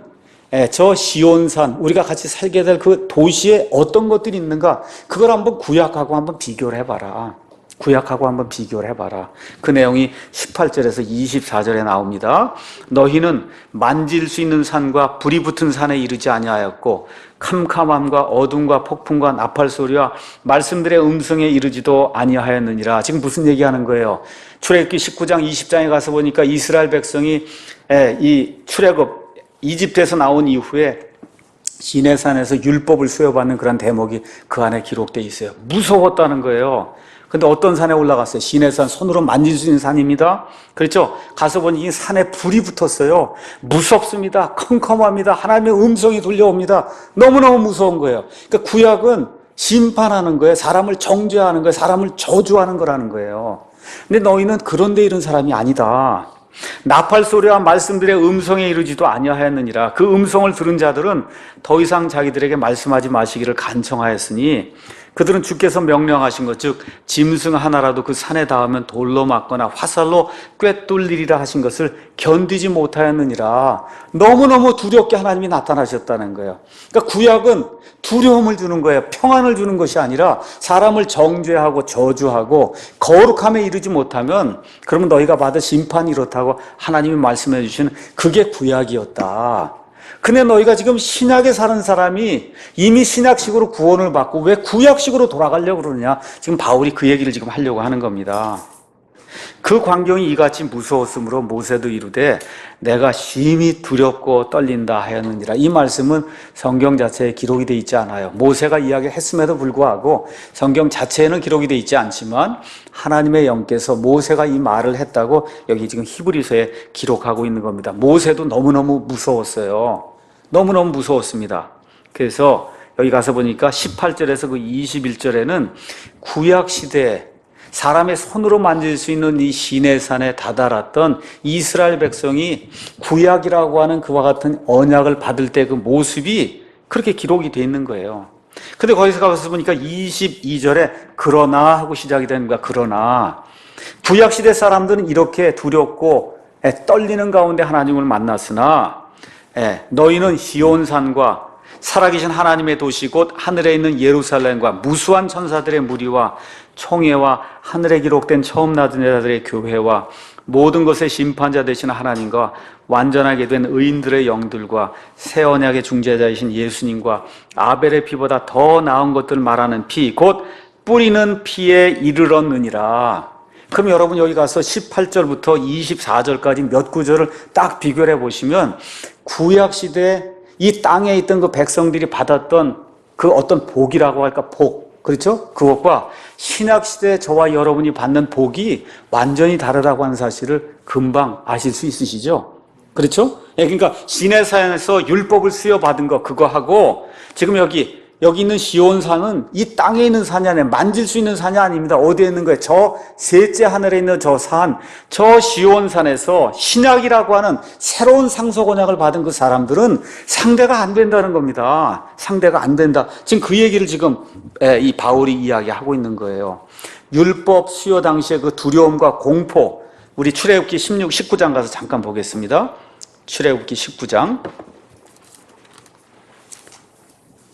저 시온산, 우리가 같이 살게 될 그 도시에 어떤 것들이 있는가, 그걸 한번 구약하고 한번 비교를 해봐라. 구약하고 한번 비교를 해봐라. 그 내용이 18절에서 24절에 나옵니다. 너희는 만질 수 있는 산과 불이 붙은 산에 이르지 아니하였고 캄캄함과 어둠과 폭풍과 나팔 소리와 말씀들의 음성에 이르지도 아니하였느니라. 지금 무슨 얘기하는 거예요? 출애굽기 19장 20장에 가서 보니까 이스라엘 백성이 이 출애굽 이집트에서 나온 이후에 시내산에서 율법을 수여받는 그런 대목이 그 안에 기록되어 있어요. 무서웠다는 거예요. 근데 어떤 산에 올라갔어요? 시내산, 손으로 만질 수 있는 산입니다. 그렇죠? 가서 보니 이 산에 불이 붙었어요. 무섭습니다. 컴컴합니다. 하나님의 음성이 들려옵니다. 너무너무 무서운 거예요. 그러니까 구약은 심판하는 거예요. 사람을 정죄하는 거예요. 사람을 저주하는 거라는 거예요. 근데 너희는 그런데 이런 사람이 아니다. 나팔 소리와 말씀들의 음성에 이르지도 아니하였느니라. 그 음성을 들은 자들은 더 이상 자기들에게 말씀하지 마시기를 간청하였으니 그들은 주께서 명령하신 것, 즉 짐승 하나라도 그 산에 닿으면 돌로 맞거나 화살로 꿰뚫리리라 하신 것을 견디지 못하였느니라. 너무너무 두렵게 하나님이 나타나셨다는 거예요. 그러니까 구약은 두려움을 주는 거예요. 평안을 주는 것이 아니라 사람을 정죄하고 저주하고 거룩함에 이르지 못하면 그러면 너희가 받을 심판이 이렇다고 하나님이 말씀해 주시는 그게 구약이었다. 근데 너희가 지금 신약에 사는 사람이 이미 신약식으로 구원을 받고 왜 구약식으로 돌아가려고 그러느냐? 지금 바울이 그 얘기를 지금 하려고 하는 겁니다. 그 광경이 이같이 무서웠으므로 모세도 이르되 내가 심히 두렵고 떨린다 하였느니라. 이 말씀은 성경 자체에 기록이 되어 있지 않아요. 모세가 이야기했음에도 불구하고 성경 자체에는 기록이 되어 있지 않지만 하나님의 영께서 모세가 이 말을 했다고 여기 지금 히브리서에 기록하고 있는 겁니다. 모세도 너무너무 무서웠어요. 너무너무 무서웠습니다. 그래서 여기 가서 보니까 18절에서 그 21절에는 구약 시대에 사람의 손으로 만질 수 있는 이 시내산에 다다랐던 이스라엘 백성이 구약이라고 하는 그와 같은 언약을 받을 때 그 모습이 그렇게 기록이 되어 있는 거예요. 근데 거기서 가서 보니까 22절에 그러나 하고 시작이 되는 거야. 그러나 구약시대 사람들은 이렇게 두렵고 떨리는 가운데 하나님을 만났으나 너희는 시온산과 살아계신 하나님의 도시 곧 하늘에 있는 예루살렘과 무수한 천사들의 무리와 총회와 하늘에 기록된 처음 낳은 자들의 교회와 모든 것의 심판자 되신 하나님과 완전하게 된 의인들의 영들과 새 언약의 중재자이신 예수님과 아벨의 피보다 더 나은 것들을 말하는 피 곧 뿌리는 피에 이르렀느니라. 그럼 여러분 여기 가서 18절부터 24절까지 몇 구절을 딱 비교해 보시면 구약시대 이 땅에 있던 그 백성들이 받았던 그 어떤 복이라고 할까, 복. 그렇죠? 그것과 신약시대 저와 여러분이 받는 복이 완전히 다르다고 하는 사실을 금방 아실 수 있으시죠? 그렇죠? 그러니까 시내산에서 율법을 수여받은 거 그거하고 지금 여기 있는 시온산은 이 땅에 있는 산이 아니에요. 만질 수 있는 산이 아닙니다. 어디에 있는 거예요? 저 셋째 하늘에 있는 저 산, 저 시온산에서 신약이라고 하는 새로운 상속 언약을 받은 그 사람들은 상대가 안 된다는 겁니다. 상대가 안 된다. 지금 그 얘기를 지금 이 바울이 이야기하고 있는 거예요. 율법 수요 당시의 그 두려움과 공포, 우리 출애굽기 19장 가서 잠깐 보겠습니다. 출애굽기 19장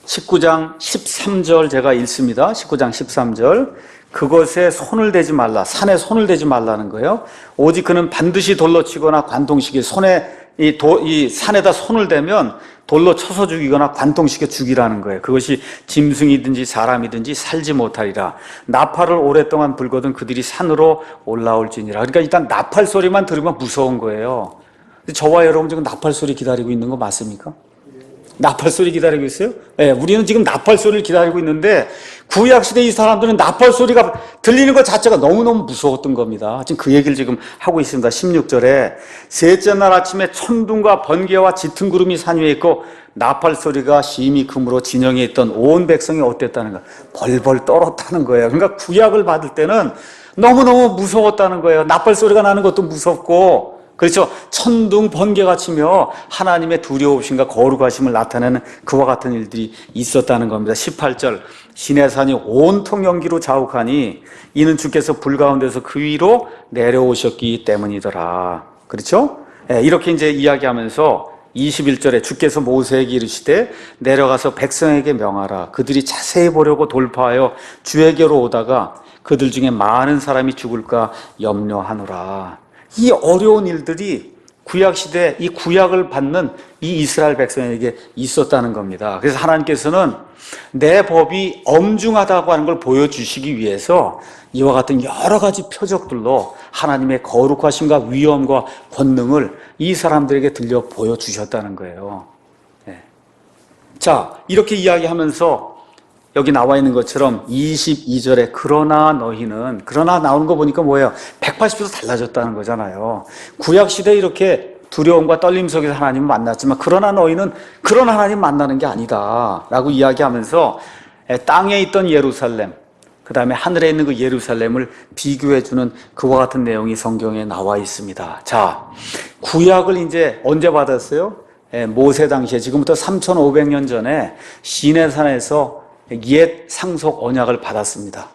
13절 제가 읽습니다. 19장 13절. 그것에 손을 대지 말라. 산에 손을 대지 말라는 거예요. 오직 그는 반드시 돌로 치거나 관통시켜 이 산에다 손을 대면 돌로 쳐서 죽이거나 관통시켜 죽이라는 거예요. 그것이 짐승이든지 사람이든지 살지 못하리라. 나팔을 오랫동안 불거든 그들이 산으로 올라올지니라. 그러니까 일단 나팔 소리만 들으면 무서운 거예요. 저와 여러분 지금 나팔 소리 기다리고 있는 거 맞습니까? 나팔 소리 기다리고 있어요? 네, 우리는 지금 나팔 소리를 기다리고 있는데 구약시대 이 사람들은 나팔 소리가 들리는 것 자체가 너무너무 무서웠던 겁니다. 지금 그 얘기를 지금 하고 있습니다. 16절에 셋째 날 아침에 천둥과 번개와 짙은 구름이 산 위에 있고 나팔 소리가 심히 크므로 진영에 있던 온 백성이 어땠다는 거예요? 벌벌 떨었다는 거예요. 그러니까 구약을 받을 때는 너무너무 무서웠다는 거예요. 나팔 소리가 나는 것도 무섭고, 그렇죠. 천둥 번개가 치며 하나님의 두려우심과 거룩하심을 나타내는 그와 같은 일들이 있었다는 겁니다. 18절 시내산이 온통 연기로 자욱하니 이는 주께서 불 가운데서 그 위로 내려오셨기 때문이더라. 그렇죠? 이렇게 이제 이야기하면서 21절에 주께서 모세에게 이르시되 내려가서 백성에게 명하라. 그들이 자세히 보려고 돌파하여 주에게로 오다가 그들 중에 많은 사람이 죽을까 염려하노라. 이 어려운 일들이 구약시대 이 구약을 받는 이 이스라엘 백성에게 있었다는 겁니다. 그래서 하나님께서는 내 법이 엄중하다고 하는 걸 보여주시기 위해서 이와 같은 여러 가지 표적들로 하나님의 거룩하심과 위엄과 권능을 이 사람들에게 들려 보여주셨다는 거예요. 네. 자, 이렇게 이야기하면서 여기 나와 있는 것처럼 22절에 그러나 너희는, 그러나 나오는 거 보니까 뭐예요? 180도 달라졌다는 거잖아요. 구약시대에 이렇게 두려움과 떨림 속에서 하나님을 만났지만 그러나 너희는 그런 하나님 만나는 게 아니다 라고 이야기하면서 땅에 있던 예루살렘, 그 다음에 하늘에 있는 그 예루살렘을 비교해주는 그와 같은 내용이 성경에 나와 있습니다. 자, 구약을 이제 언제 받았어요? 모세 당시에, 지금부터 3,500년 전에 시내산에서 옛 상속 언약을 받았습니다.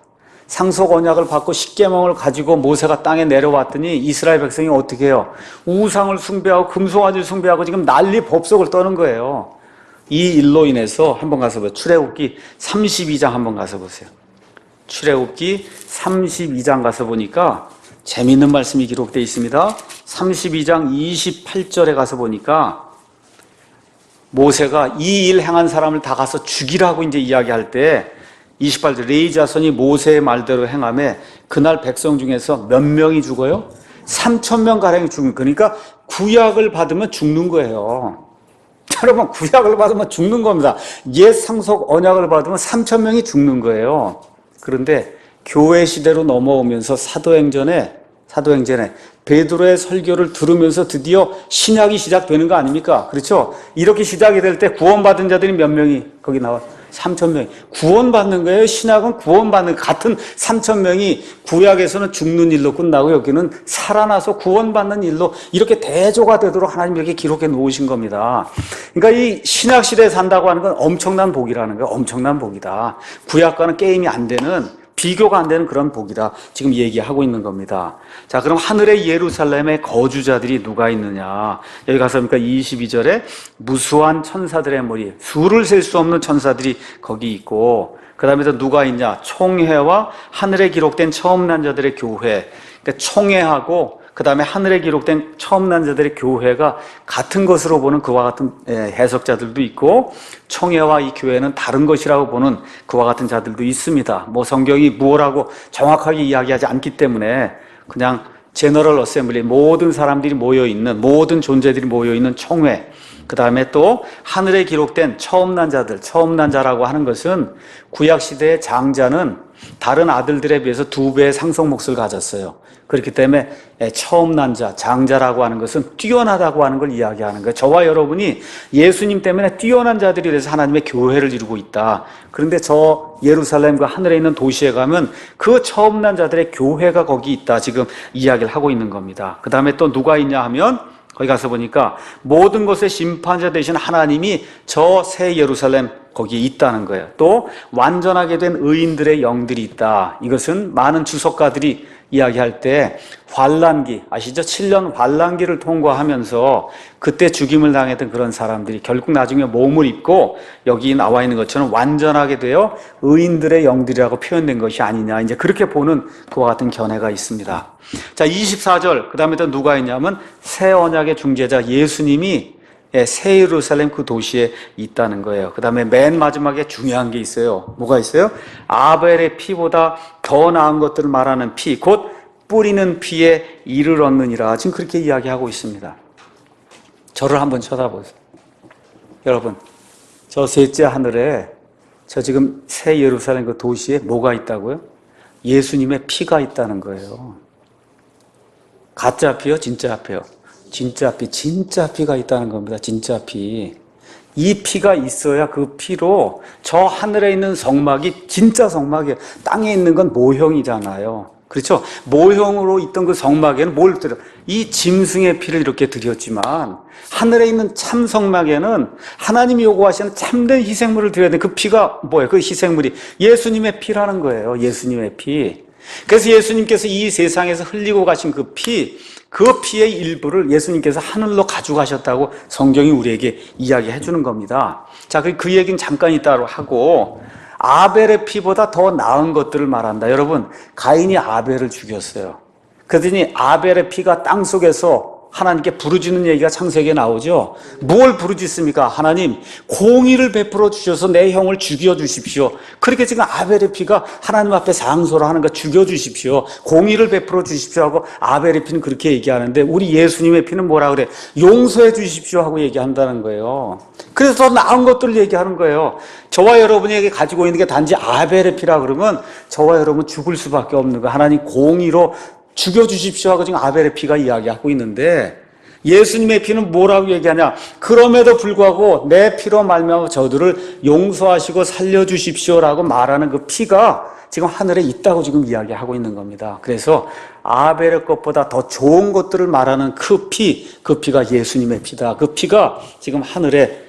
상속 언약을 받고 십계명을 가지고 모세가 땅에 내려왔더니 이스라엘 백성이 어떻게 해요? 우상을 숭배하고 금송아지를 숭배하고 지금 난리 법석을 떠는 거예요. 이 일로 인해서 한번 가서 보세요. 출애굽기 32장 한번 가서 보세요. 출애굽기 32장 가서 보니까 재미있는 말씀이 기록되어 있습니다. 32장 28절에 가서 보니까 모세가 이 일 행한 사람을 다 가서 죽이라고 이제 이야기할 때 28절 레위 자손이 모세의 말대로 행하며 그날 백성 중에서 몇 명이 죽어요? 3,000명 가량이 죽는, 그러니까 구약을 받으면 죽는 거예요. 여러분, 구약을 받으면 죽는 겁니다. 옛 상속 언약을 받으면 3,000명이 죽는 거예요. 그런데 교회 시대로 넘어오면서 사도행전에 베드로의 설교를 들으면서 드디어 신약이 시작되는 거 아닙니까? 그렇죠? 이렇게 시작이 될 때 구원받은 자들이 몇 명이 거기 나와? 3,000명이 구원받는 거예요. 신약은 구원받는, 같은 3,000명이 구약에서는 죽는 일로 끝나고 여기는 살아나서 구원받는 일로 이렇게 대조가 되도록 하나님이 이렇게 기록해 놓으신 겁니다. 그러니까 이 신약 시대에 산다고 하는 건 엄청난 복이라는 거예요. 엄청난 복이다. 구약과는 게임이 안 되는, 비교가 안 되는 그런 복이다 지금 얘기하고 있는 겁니다. 자, 그럼 하늘의 예루살렘에 거주자들이 누가 있느냐? 여기 가서 보니까 22절에 무수한 천사들의 무리, 수를 셀 수 없는 천사들이 거기 있고, 그 다음에 또 누가 있냐? 총회와 하늘에 기록된 처음 난 자들의 교회. 그러니까 총회하고 그 다음에 하늘에 기록된 처음 난 자들의 교회가 같은 것으로 보는 그와 같은 해석자들도 있고, 총회와 이 교회는 다른 것이라고 보는 그와 같은 자들도 있습니다. 뭐 성경이 무엇라고 정확하게 이야기하지 않기 때문에 그냥 제너럴 어셈블리, 모든 사람들이 모여있는, 모든 존재들이 모여있는 총회, 그 다음에 또 하늘에 기록된 처음 난 자들, 처음 난 자라고 하는 것은 구약시대의 장자는 다른 아들들에 비해서 2배의 상속 몫을 가졌어요. 그렇기 때문에 처음 난 자, 장자라고 하는 것은 뛰어나다고 하는 걸 이야기하는 거예요. 저와 여러분이 예수님 때문에 뛰어난 자들이 돼서 하나님의 교회를 이루고 있다. 그런데 저 예루살렘과 하늘에 있는 도시에 가면 그 처음 난 자들의 교회가 거기 있다. 지금 이야기를 하고 있는 겁니다. 그 다음에 또 누가 있냐 하면 거기 가서 보니까 모든 것의 심판자 되신 하나님이 저 새 예루살렘 거기에 있다는 거예요. 또 완전하게 된 의인들의 영들이 있다. 이것은 많은 주석가들이 이야기할 때 환란기, 아시죠? 7년 환란기를 통과하면서 그때 죽임을 당했던 그런 사람들이 결국 나중에 몸을 입고 여기 나와 있는 것처럼 완전하게 되어 의인들의 영들이라고 표현된 것이 아니냐, 이제 그렇게 보는 그와 같은 견해가 있습니다. 자, 24절 그 다음에 또 누가 있냐면 새 언약의 중재자 예수님이 새 예루살렘 그 도시에 있다는 거예요. 그 다음에 맨 마지막에 중요한 게 있어요. 뭐가 있어요? 아벨의 피보다 더 나은 것들을 말하는 피, 곧 뿌리는 피에 이를 얻느니라. 지금 그렇게 이야기하고 있습니다. 저를 한번 쳐다보세요. 여러분, 저 셋째 하늘에 저 지금 새 예루살렘 그 도시에 뭐가 있다고요? 예수님의 피가 있다는 거예요. 가짜 피요? 진짜 피요? 진짜 피, 진짜 피가 있다는 겁니다. 진짜 피. 이 피가 있어야 그 피로 저 하늘에 있는 성막이 진짜 성막이에요. 땅에 있는 건 모형이잖아요. 그렇죠? 모형으로 있던 그 성막에는 뭘 드려? 이 짐승의 피를 이렇게 드렸지만 하늘에 있는 참 성막에는 하나님이 요구하시는 참된 희생물을 드려야 돼. 그 피가 뭐예요? 그 희생물이 예수님의 피라는 거예요. 예수님의 피. 그래서 예수님께서 이 세상에서 흘리고 가신 그 피, 그 피의 일부를 예수님께서 하늘로 가져가셨다고 성경이 우리에게 이야기해 주는 겁니다. 자, 그 얘기는 잠깐 이따로 하고, 아벨의 피보다 더 나은 것들을 말한다. 여러분, 가인이 아벨을 죽였어요. 그러더니 아벨의 피가 땅속에서 하나님께 부르짖는 얘기가 창세기에 나오죠. 뭘 부르짖습니까? 하나님, 공의를 베풀어 주셔서 내 형을 죽여 주십시오. 그렇게 지금 아벨의 피가 하나님 앞에 상소를 하는 거, 죽여 주십시오. 공의를 베풀어 주십시오 하고 아벨의 피는 그렇게 얘기하는데, 우리 예수님의 피는 뭐라 그래? 용서해 주십시오 하고 얘기한다는 거예요. 그래서 더 나은 것들을 얘기하는 거예요. 저와 여러분에게 가지고 있는 게 단지 아벨의 피라 그러면 저와 여러분 죽을 수밖에 없는 거예요. 하나님 공의로 죽여주십시오 하고 지금 아벨의 피가 이야기하고 있는데, 예수님의 피는 뭐라고 얘기하냐? 그럼에도 불구하고 내 피로 말미암아 저들을 용서하시고 살려주십시오라고 말하는 그 피가 지금 하늘에 있다고 지금 이야기하고 있는 겁니다. 그래서 아벨의 것보다 더 좋은 것들을 말하는 그 피가 예수님의 피다. 그 피가 지금 하늘에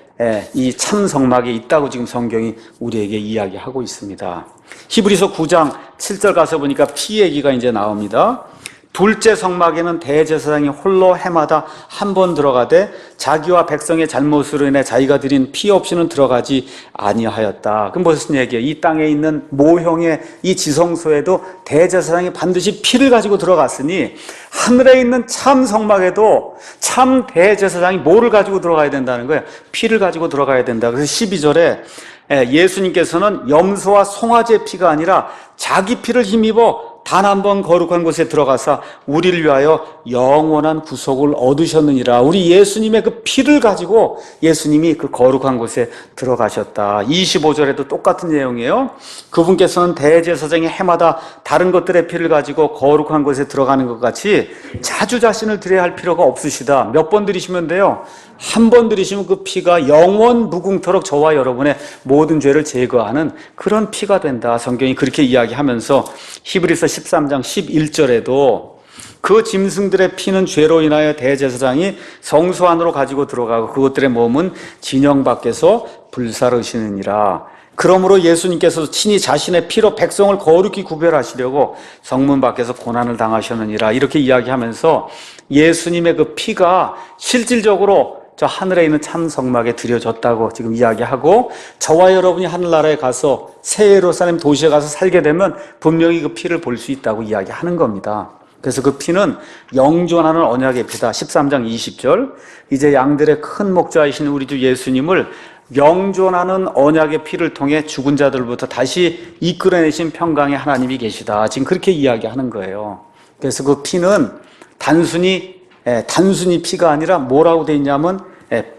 이 참 성막에 있다고 지금 성경이 우리에게 이야기하고 있습니다. 히브리서 9장 7절 가서 보니까 피 얘기가 이제 나옵니다. 둘째 성막에는 대제사장이 홀로 해마다 한 번 들어가되 자기와 백성의 잘못으로 인해 자기가 드린 피 없이는 들어가지 아니하였다. 그럼 무슨 얘기예요? 이 땅에 있는 모형의 이 지성소에도 대제사장이 반드시 피를 가지고 들어갔으니 하늘에 있는 참 성막에도 참 대제사장이 뭐를 가지고 들어가야 된다는 거예요? 피를 가지고 들어가야 된다. 그래서 12절에 예수님께서는 염소와 송아지의 피가 아니라 자기 피를 힘입어 단 한 번 거룩한 곳에 들어가서 우리를 위하여 영원한 구속을 얻으셨느니라. 우리 예수님의 그 피를 가지고 예수님이 그 거룩한 곳에 들어가셨다. 25절에도 똑같은 내용이에요. 그분께서는 대제사장이 해마다 다른 것들의 피를 가지고 거룩한 곳에 들어가는 것 같이 자주 자신을 드려야 할 필요가 없으시다. 몇 번 드리시면 돼요? 한 번 들이시면 그 피가 영원 무궁토록 저와 여러분의 모든 죄를 제거하는 그런 피가 된다. 성경이 그렇게 이야기하면서 히브리서 13장 11절에도 그 짐승들의 피는 죄로 인하여 대제사장이 성소 안으로 가지고 들어가고 그것들의 몸은 진영 밖에서 불사르시느니라. 그러므로 예수님께서 친히 자신의 피로 백성을 거룩히 구별하시려고 성문 밖에서 고난을 당하셨느니라. 이렇게 이야기하면서 예수님의 그 피가 실질적으로 저 하늘에 있는 참 성막에 드려졌다고 지금 이야기하고, 저와 여러분이 하늘나라에 가서 새 예루살렘 도시에 가서 살게 되면 분명히 그 피를 볼 수 있다고 이야기하는 겁니다. 그래서 그 피는 영존하는 언약의 피다. 13장 20절, 이제 양들의 큰 목자이신 우리 주 예수님을 영존하는 언약의 피를 통해 죽은 자들부터 다시 이끌어내신 평강의 하나님이 계시다. 지금 그렇게 이야기하는 거예요. 그래서 그 피는 단순히 피가 아니라 뭐라고 되어 있냐면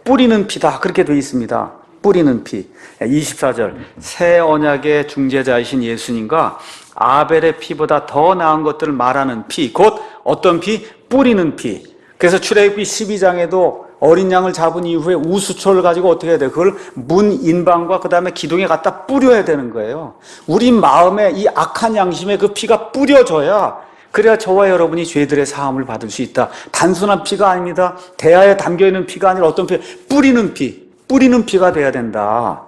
뿌리는 피다. 그렇게 되어 있습니다. 뿌리는 피. 24절, 새 언약의 중재자이신 예수님과 아벨의 피보다 더 나은 것들을 말하는 피, 곧 어떤 피? 뿌리는 피. 그래서 출애굽기 12장에도 어린 양을 잡은 이후에 우수초를 가지고 어떻게 해야 돼요? 그걸 문 인방과 그 다음에 기둥에 갖다 뿌려야 되는 거예요. 우리 마음에 이 악한 양심에 그 피가 뿌려져야 그래야 저와 여러분이 죄들의 사함을 받을 수 있다. 단순한 피가 아닙니다. 대야에 담겨있는 피가 아니라 어떤 피? 뿌리는 피가 돼야 된다.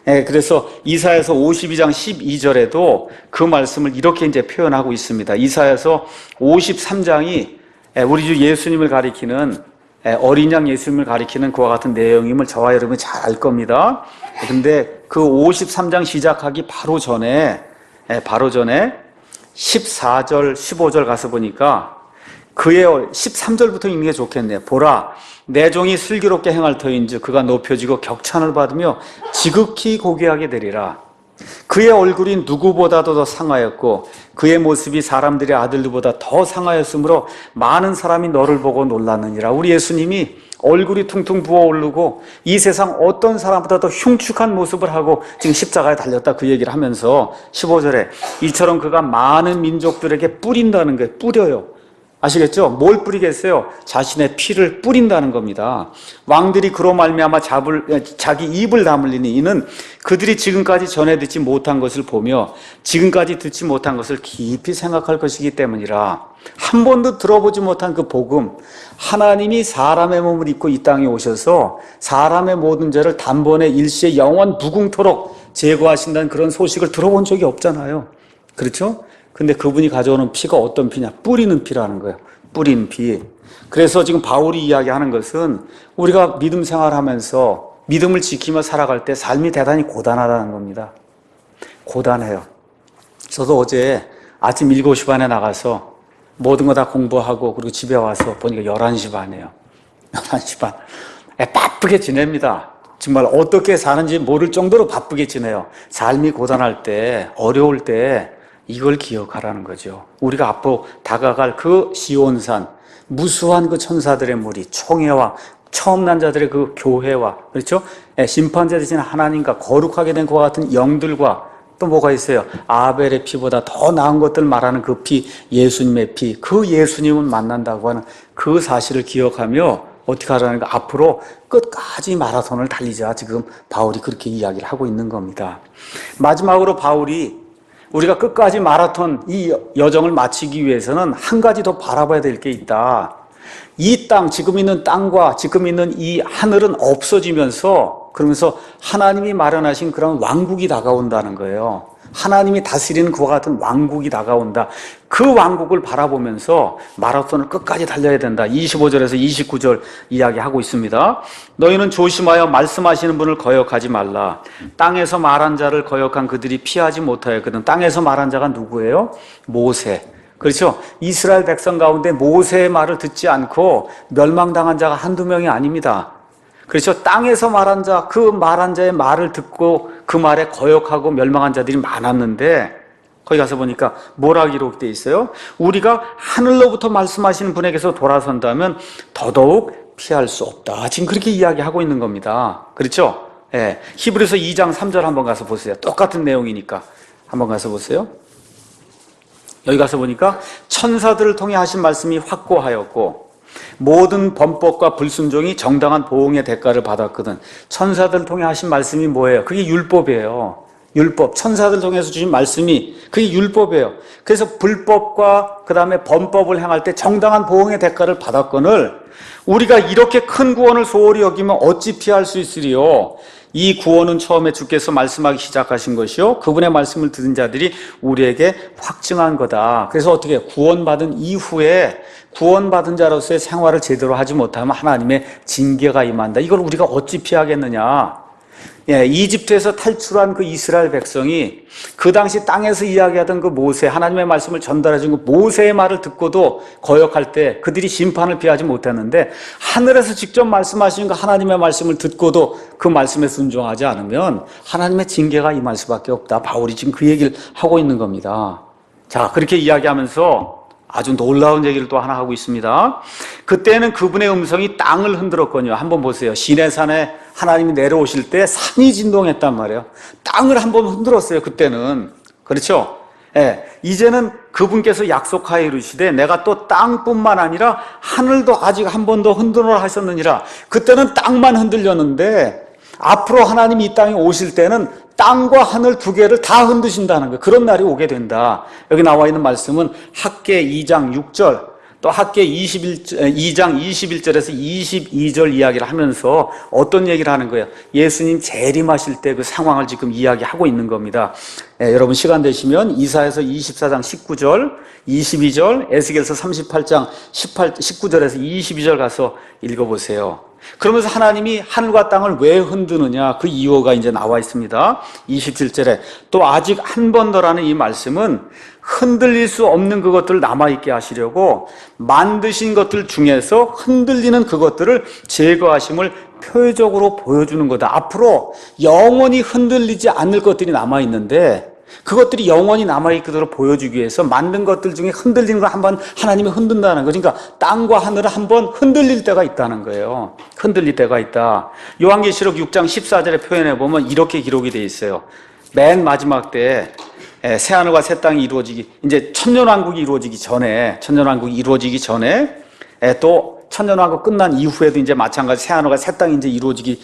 예, 그래서 이사야서 52장 12절에도 그 말씀을 이렇게 이제 표현하고 있습니다. 이사야서 53장이 우리 주 예수님을 가리키는 어린 양 예수님을 가리키는 그와 같은 내용임을 저와 여러분이 잘 알 겁니다. 근데 그 53장 시작하기 바로 전에 14절, 15절 가서 보니까 그의 13절부터 읽는 게 좋겠네요. 보라, 내 종이 슬기롭게 행할 터인즉 그가 높여지고 격찬을 받으며 지극히 고귀하게 되리라. 그의 얼굴이 누구보다도 더 상하였고 그의 모습이 사람들의 아들들보다 더 상하였으므로 많은 사람이 너를 보고 놀랐느니라. 우리 예수님이 얼굴이 퉁퉁 부어오르고 이 세상 어떤 사람보다 더 흉측한 모습을 하고 지금 십자가에 달렸다 그 얘기를 하면서 15절에 이처럼 그가 많은 민족들에게 뿌린다는 거예요. 뿌려요. 아시겠죠? 뭘 뿌리겠어요? 자신의 피를 뿌린다는 겁니다. 왕들이 그로 말미암아 자기 입을 다물리니 이는 그들이 지금까지 전해 듣지 못한 것을 보며 지금까지 듣지 못한 것을 깊이 생각할 것이기 때문이라. 한 번도 들어보지 못한 그 복음, 하나님이 사람의 몸을 입고 이 땅에 오셔서 사람의 모든 죄를 단번에 일시에 영원 무궁토록 제거하신다는 그런 소식을 들어본 적이 없잖아요. 그렇죠? 근데 그분이 가져오는 피가 어떤 피냐? 뿌리는 피라는 거예요. 뿌린 피. 그래서 지금 바울이 이야기하는 것은 우리가 믿음 생활하면서 믿음을 지키며 살아갈 때 삶이 대단히 고단하다는 겁니다. 고단해요. 저도 어제 아침 7시 반에 나가서 모든 거 다 공부하고 그리고 집에 와서 보니까 11시 반이에요. 11시 반. 바쁘게 지냅니다. 정말 어떻게 사는지 모를 정도로 바쁘게 지내요. 삶이 고단할 때, 어려울 때 이걸 기억하라는 거죠. 우리가 앞으로 다가갈 그 시온산, 무수한 그 천사들의 무리, 총회와 처음 난 자들의 그 교회와, 그렇죠? 심판자 되신 하나님과 거룩하게 된 그와 같은 영들과 또 뭐가 있어요? 아벨의 피보다 더 나은 것들 말하는 그 피, 예수님의 피, 그 예수님은 만난다고 하는 그 사실을 기억하며 어떻게 하라는가? 앞으로 끝까지 마라톤을 달리자. 지금 바울이 그렇게 이야기를 하고 있는 겁니다. 마지막으로 바울이 우리가 끝까지 마라톤 이 여정을 마치기 위해서는 한 가지 더 바라봐야 될 게 있다. 이 땅, 지금 있는 땅과 지금 있는 이 하늘은 없어지면서 그러면서 하나님이 마련하신 그런 왕국이 다가온다는 거예요. 하나님이 다스리는 그와 같은 왕국이 다가온다. 그 왕국을 바라보면서 마라톤을 끝까지 달려야 된다. 25절에서 29절 이야기하고 있습니다. 너희는 조심하여 말씀하시는 분을 거역하지 말라. 땅에서 말한 자를 거역한 그들이 피하지 못하였거든. 땅에서 말한 자가 누구예요? 모세. 그렇죠? 이스라엘 백성 가운데 모세의 말을 듣지 않고 멸망당한 자가 한두 명이 아닙니다. 그렇죠? 땅에서 말한 자, 그 말한 자의 말을 듣고 그 말에 거역하고 멸망한 자들이 많았는데 거기 가서 보니까 뭐라 기록되어 있어요? 우리가 하늘로부터 말씀하시는 분에게서 돌아선다면 더더욱 피할 수 없다. 지금 그렇게 이야기하고 있는 겁니다. 그렇죠? 예. 히브리서 2장 3절 한번 가서 보세요. 똑같은 내용이니까 한번 가서 보세요. 여기 가서 보니까 천사들을 통해 하신 말씀이 확고하였고 모든 범법과 불순종이 정당한 보응의 대가를 받았거든. 천사들을 통해 하신 말씀이 뭐예요? 그게 율법이에요. 율법. 천사들 통해서 주신 말씀이 그게 율법이에요. 그래서 불법과 그 다음에 범법을 행할 때 정당한 보응의 대가를 받았거늘 우리가 이렇게 큰 구원을 소홀히 여기면 어찌 피할 수 있으리요? 이 구원은 처음에 주께서 말씀하기 시작하신 것이요 그분의 말씀을 들은 자들이 우리에게 확증한 거다. 그래서 어떻게 구원받은 이후에 구원받은 자로서의 생활을 제대로 하지 못하면 하나님의 징계가 임한다. 이걸 우리가 어찌 피하겠느냐? 예, 이집트에서 탈출한 그 이스라엘 백성이 그 당시 땅에서 이야기하던 그 모세, 하나님의 말씀을 전달해 준 그 모세의 말을 듣고도 거역할 때 그들이 심판을 피하지 못했는데 하늘에서 직접 말씀하신 그 하나님의 말씀을 듣고도 그 말씀에 순종하지 않으면 하나님의 징계가 임할 수밖에 없다. 바울이 지금 그 얘기를 하고 있는 겁니다. 자, 그렇게 이야기하면서 아주 놀라운 얘기를 또 하나 하고 있습니다. 그때는 그분의 음성이 땅을 흔들었거든요. 한번 보세요. 시내산에 하나님이 내려오실 때 산이 진동했단 말이에요. 땅을 한번 흔들었어요. 그때는. 그렇죠? 예, 이제는 그분께서 약속하여 이르시되 내가 또 땅뿐만 아니라 하늘도 아직 한 번 더 흔들어 하셨느니라. 그때는 땅만 흔들렸는데 앞으로 하나님이 이 땅에 오실 때는 땅과 하늘 두 개를 다 흔드신다는 거예요. 그런 날이 오게 된다. 여기 나와 있는 말씀은 학개 2장 6절, 또 학개 2장 21절에서 22절 이야기를 하면서 어떤 얘기를 하는 거예요? 예수님 재림하실 때 그 상황을 지금 이야기하고 있는 겁니다. 여러분 시간 되시면 이사야서 24장 19절, 22절, 에스겔서 38장 19절에서 22절 가서 읽어보세요. 그러면서 하나님이 하늘과 땅을 왜 흔드느냐, 그 이유가 이제 나와 있습니다. 27절에 또 아직 한 번 더라는 이 말씀은 흔들릴 수 없는 그것들을 남아있게 하시려고 만드신 것들 중에서 흔들리는 그것들을 제거하심을 표적으로 보여주는 거다. 앞으로 영원히 흔들리지 않을 것들이 남아있는데 그것들이 영원히 남아있도록 보여주기 위해서 만든 것들 중에 흔들리는 걸 한번 하나님이 흔든다는 거죠. 그러니까 땅과 하늘을 한번 흔들릴 때가 있다는 거예요. 흔들릴 때가 있다. 요한계시록 6장 14절에 표현해 보면 이렇게 기록이 되어 있어요. 맨 마지막 때에 새하늘과 새 땅이 이루어지기, 이제 천년왕국이 이루어지기 전에, 또 천년왕국 끝난 이후에도 이제 마찬가지 새하늘과 새 땅이 이제 이루어지기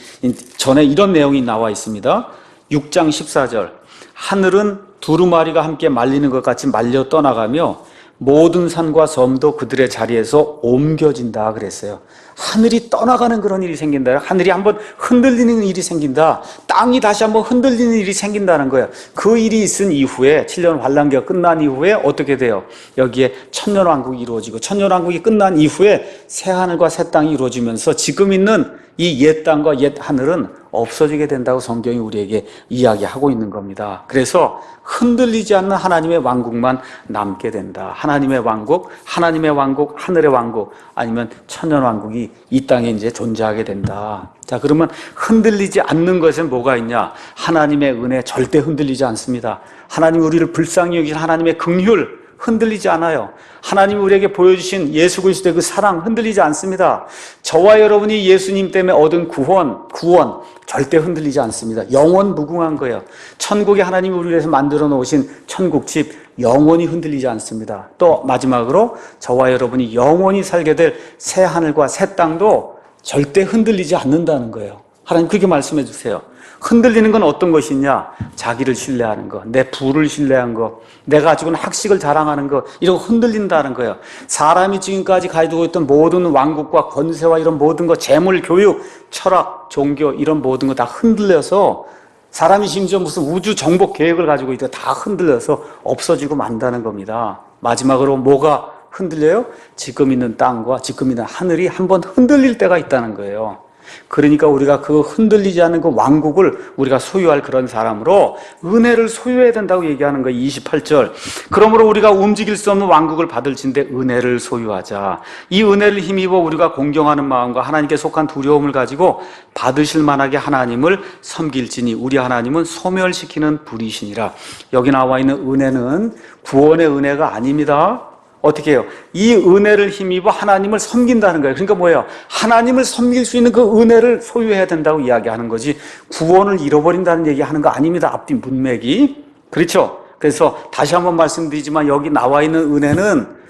전에 이런 내용이 나와 있습니다. 6장 14절. 하늘은 두루마리가 함께 말리는 것 같이 말려 떠나가며 모든 산과 섬도 그들의 자리에서 옮겨진다 그랬어요. 하늘이 떠나가는 그런 일이 생긴다. 하늘이 한번 흔들리는 일이 생긴다. 땅이 다시 한번 흔들리는 일이 생긴다는 거예요. 그 일이 있은 이후에 7년 환란기가 끝난 이후에 어떻게 돼요? 여기에 천년왕국이 이루어지고 천년왕국이 끝난 이후에 새하늘과 새 땅이 이루어지면서 지금 있는 이 옛 땅과 옛 하늘은 없어지게 된다고 성경이 우리에게 이야기하고 있는 겁니다. 그래서 흔들리지 않는 하나님의 왕국만 남게 된다. 하나님의 왕국, 하늘의 왕국, 아니면 천년왕국이 이 땅에 이제 존재하게 된다. 자, 그러면 흔들리지 않는 것엔 뭐가 있냐? 하나님의 은혜 절대 흔들리지 않습니다. 하나님 우리를 불쌍히 여기신 하나님의 긍휼 흔들리지 않아요. 하나님이 우리에게 보여주신 예수 그리스도의 그 사랑 흔들리지 않습니다. 저와 여러분이 예수님 때문에 얻은 구원 절대 흔들리지 않습니다. 영원 무궁한 거예요. 천국에 하나님이 우리를 위해서 만들어 놓으신 천국집 영원히 흔들리지 않습니다. 또 마지막으로 저와 여러분이 영원히 살게 될 새 하늘과 새 땅도 절대 흔들리지 않는다는 거예요. 하나님 그렇게 말씀해 주세요. 흔들리는 건 어떤 것이냐? 자기를 신뢰하는 것, 내 부를 신뢰한 것, 내가 가지고 있는 학식을 자랑하는 것, 이런 거 흔들린다는 거예요. 사람이 지금까지 가지고 있던 모든 왕국과 권세와 이런 모든 것, 재물, 교육, 철학, 종교 이런 모든 거 다 흔들려서 사람이 심지어 무슨 우주 정복 계획을 가지고 있다 다 흔들려서 없어지고 만다는 겁니다. 마지막으로 뭐가 흔들려요? 지금 있는 땅과 지금 있는 하늘이 한번 흔들릴 때가 있다는 거예요. 그러니까 우리가 그 흔들리지 않는 그 왕국을 우리가 소유할 그런 사람으로 은혜를 소유해야 된다고 얘기하는 거예요. 28절. 그러므로 우리가 움직일 수 없는 왕국을 받을진대 은혜를 소유하자. 이 은혜를 힘입어 우리가 공경하는 마음과 하나님께 속한 두려움을 가지고 받으실 만하게 하나님을 섬길지니 우리 하나님은 소멸시키는 불이시니라. 여기 나와 있는 은혜는 구원의 은혜가 아닙니다. 어떻게 해요? 이 은혜를 힘입어 하나님을 섬긴다는 거예요. 그러니까 뭐예요? 하나님을 섬길 수 있는 그 은혜를 소유해야 된다고 이야기하는 거지 구원을 잃어버린다는 얘기하는 거 아닙니다. 앞뒤 문맥이. 그렇죠? 그래서 다시 한번 말씀드리지만 여기 나와 있는 은혜는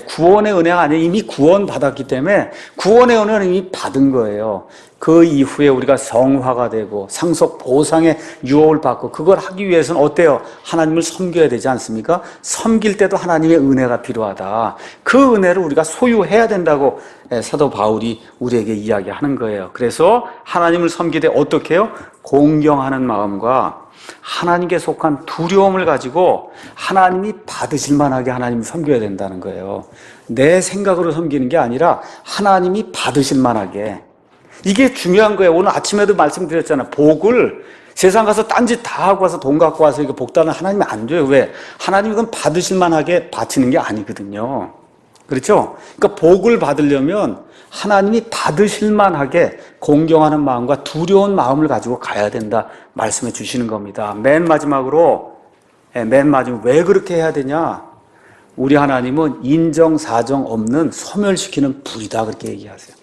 구원의 은혜가 아니라 이미 구원받았기 때문에 구원의 은혜는 이미 받은 거예요. 그 이후에 우리가 성화가 되고 상속 보상의 유업을 받고 그걸 하기 위해서는 어때요? 하나님을 섬겨야 되지 않습니까? 섬길 때도 하나님의 은혜가 필요하다. 그 은혜를 우리가 소유해야 된다고 사도 바울이 우리에게 이야기하는 거예요. 그래서 하나님을 섬길 때 어떻게 해요? 공경하는 마음과 하나님께 속한 두려움을 가지고 하나님이 받으실 만하게 하나님을 섬겨야 된다는 거예요. 내 생각으로 섬기는 게 아니라 하나님이 받으실 만하게. 이게 중요한 거예요. 오늘 아침에도 말씀드렸잖아요. 복을 세상 가서 딴짓 다 하고 와서 돈 갖고 와서 이거 복다는 하나님이 안 줘요. 왜? 하나님이 그건 받으실 만하게 바치는 게 아니거든요. 그렇죠? 그러니까 복을 받으려면 하나님이 받으실 만하게 공경하는 마음과 두려운 마음을 가지고 가야 된다 말씀해 주시는 겁니다. 맨 마지막으로 왜 그렇게 해야 되냐? 우리 하나님은 인정사정 없는 소멸시키는 불이다 그렇게 얘기하세요.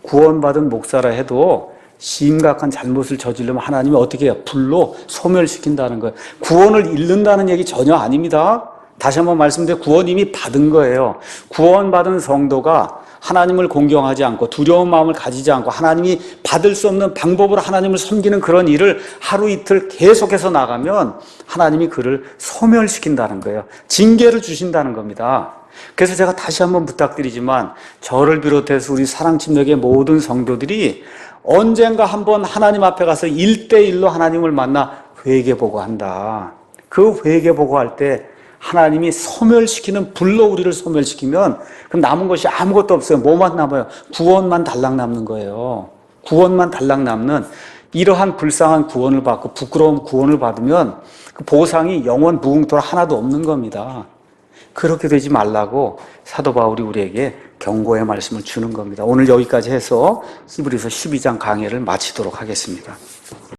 구원받은 목사라 해도 심각한 잘못을 저지르면 하나님이 어떻게 해요? 불로 소멸시킨다는 거예요. 구원을 잃는다는 얘기 전혀 아닙니다. 다시 한번 말씀드려 구원 이미 받은 거예요. 구원받은 성도가 하나님을 공경하지 않고 두려운 마음을 가지지 않고 하나님이 받을 수 없는 방법으로 하나님을 섬기는 그런 일을 하루 이틀 계속해서 나가면 하나님이 그를 소멸시킨다는 거예요. 징계를 주신다는 겁니다. 그래서 제가 다시 한번 부탁드리지만 저를 비롯해서 우리 사랑침략의 모든 성도들이 언젠가 한번 하나님 앞에 가서 1대1로 하나님을 만나 회개보고 한다. 그 회개보고 할 때 하나님이 소멸시키는 불로 우리를 소멸시키면 그럼 남은 것이 아무것도 없어요. 뭐만 남아요? 구원만 달랑 남는 거예요. 구원만 달랑 남는 이러한 불쌍한 구원을 받고 부끄러운 구원을 받으면 그 보상이 영원 무궁토록 하나도 없는 겁니다. 그렇게 되지 말라고 사도 바울이 우리에게 경고의 말씀을 주는 겁니다. 오늘 여기까지 해서 히브리서 12장 강해를 마치도록 하겠습니다.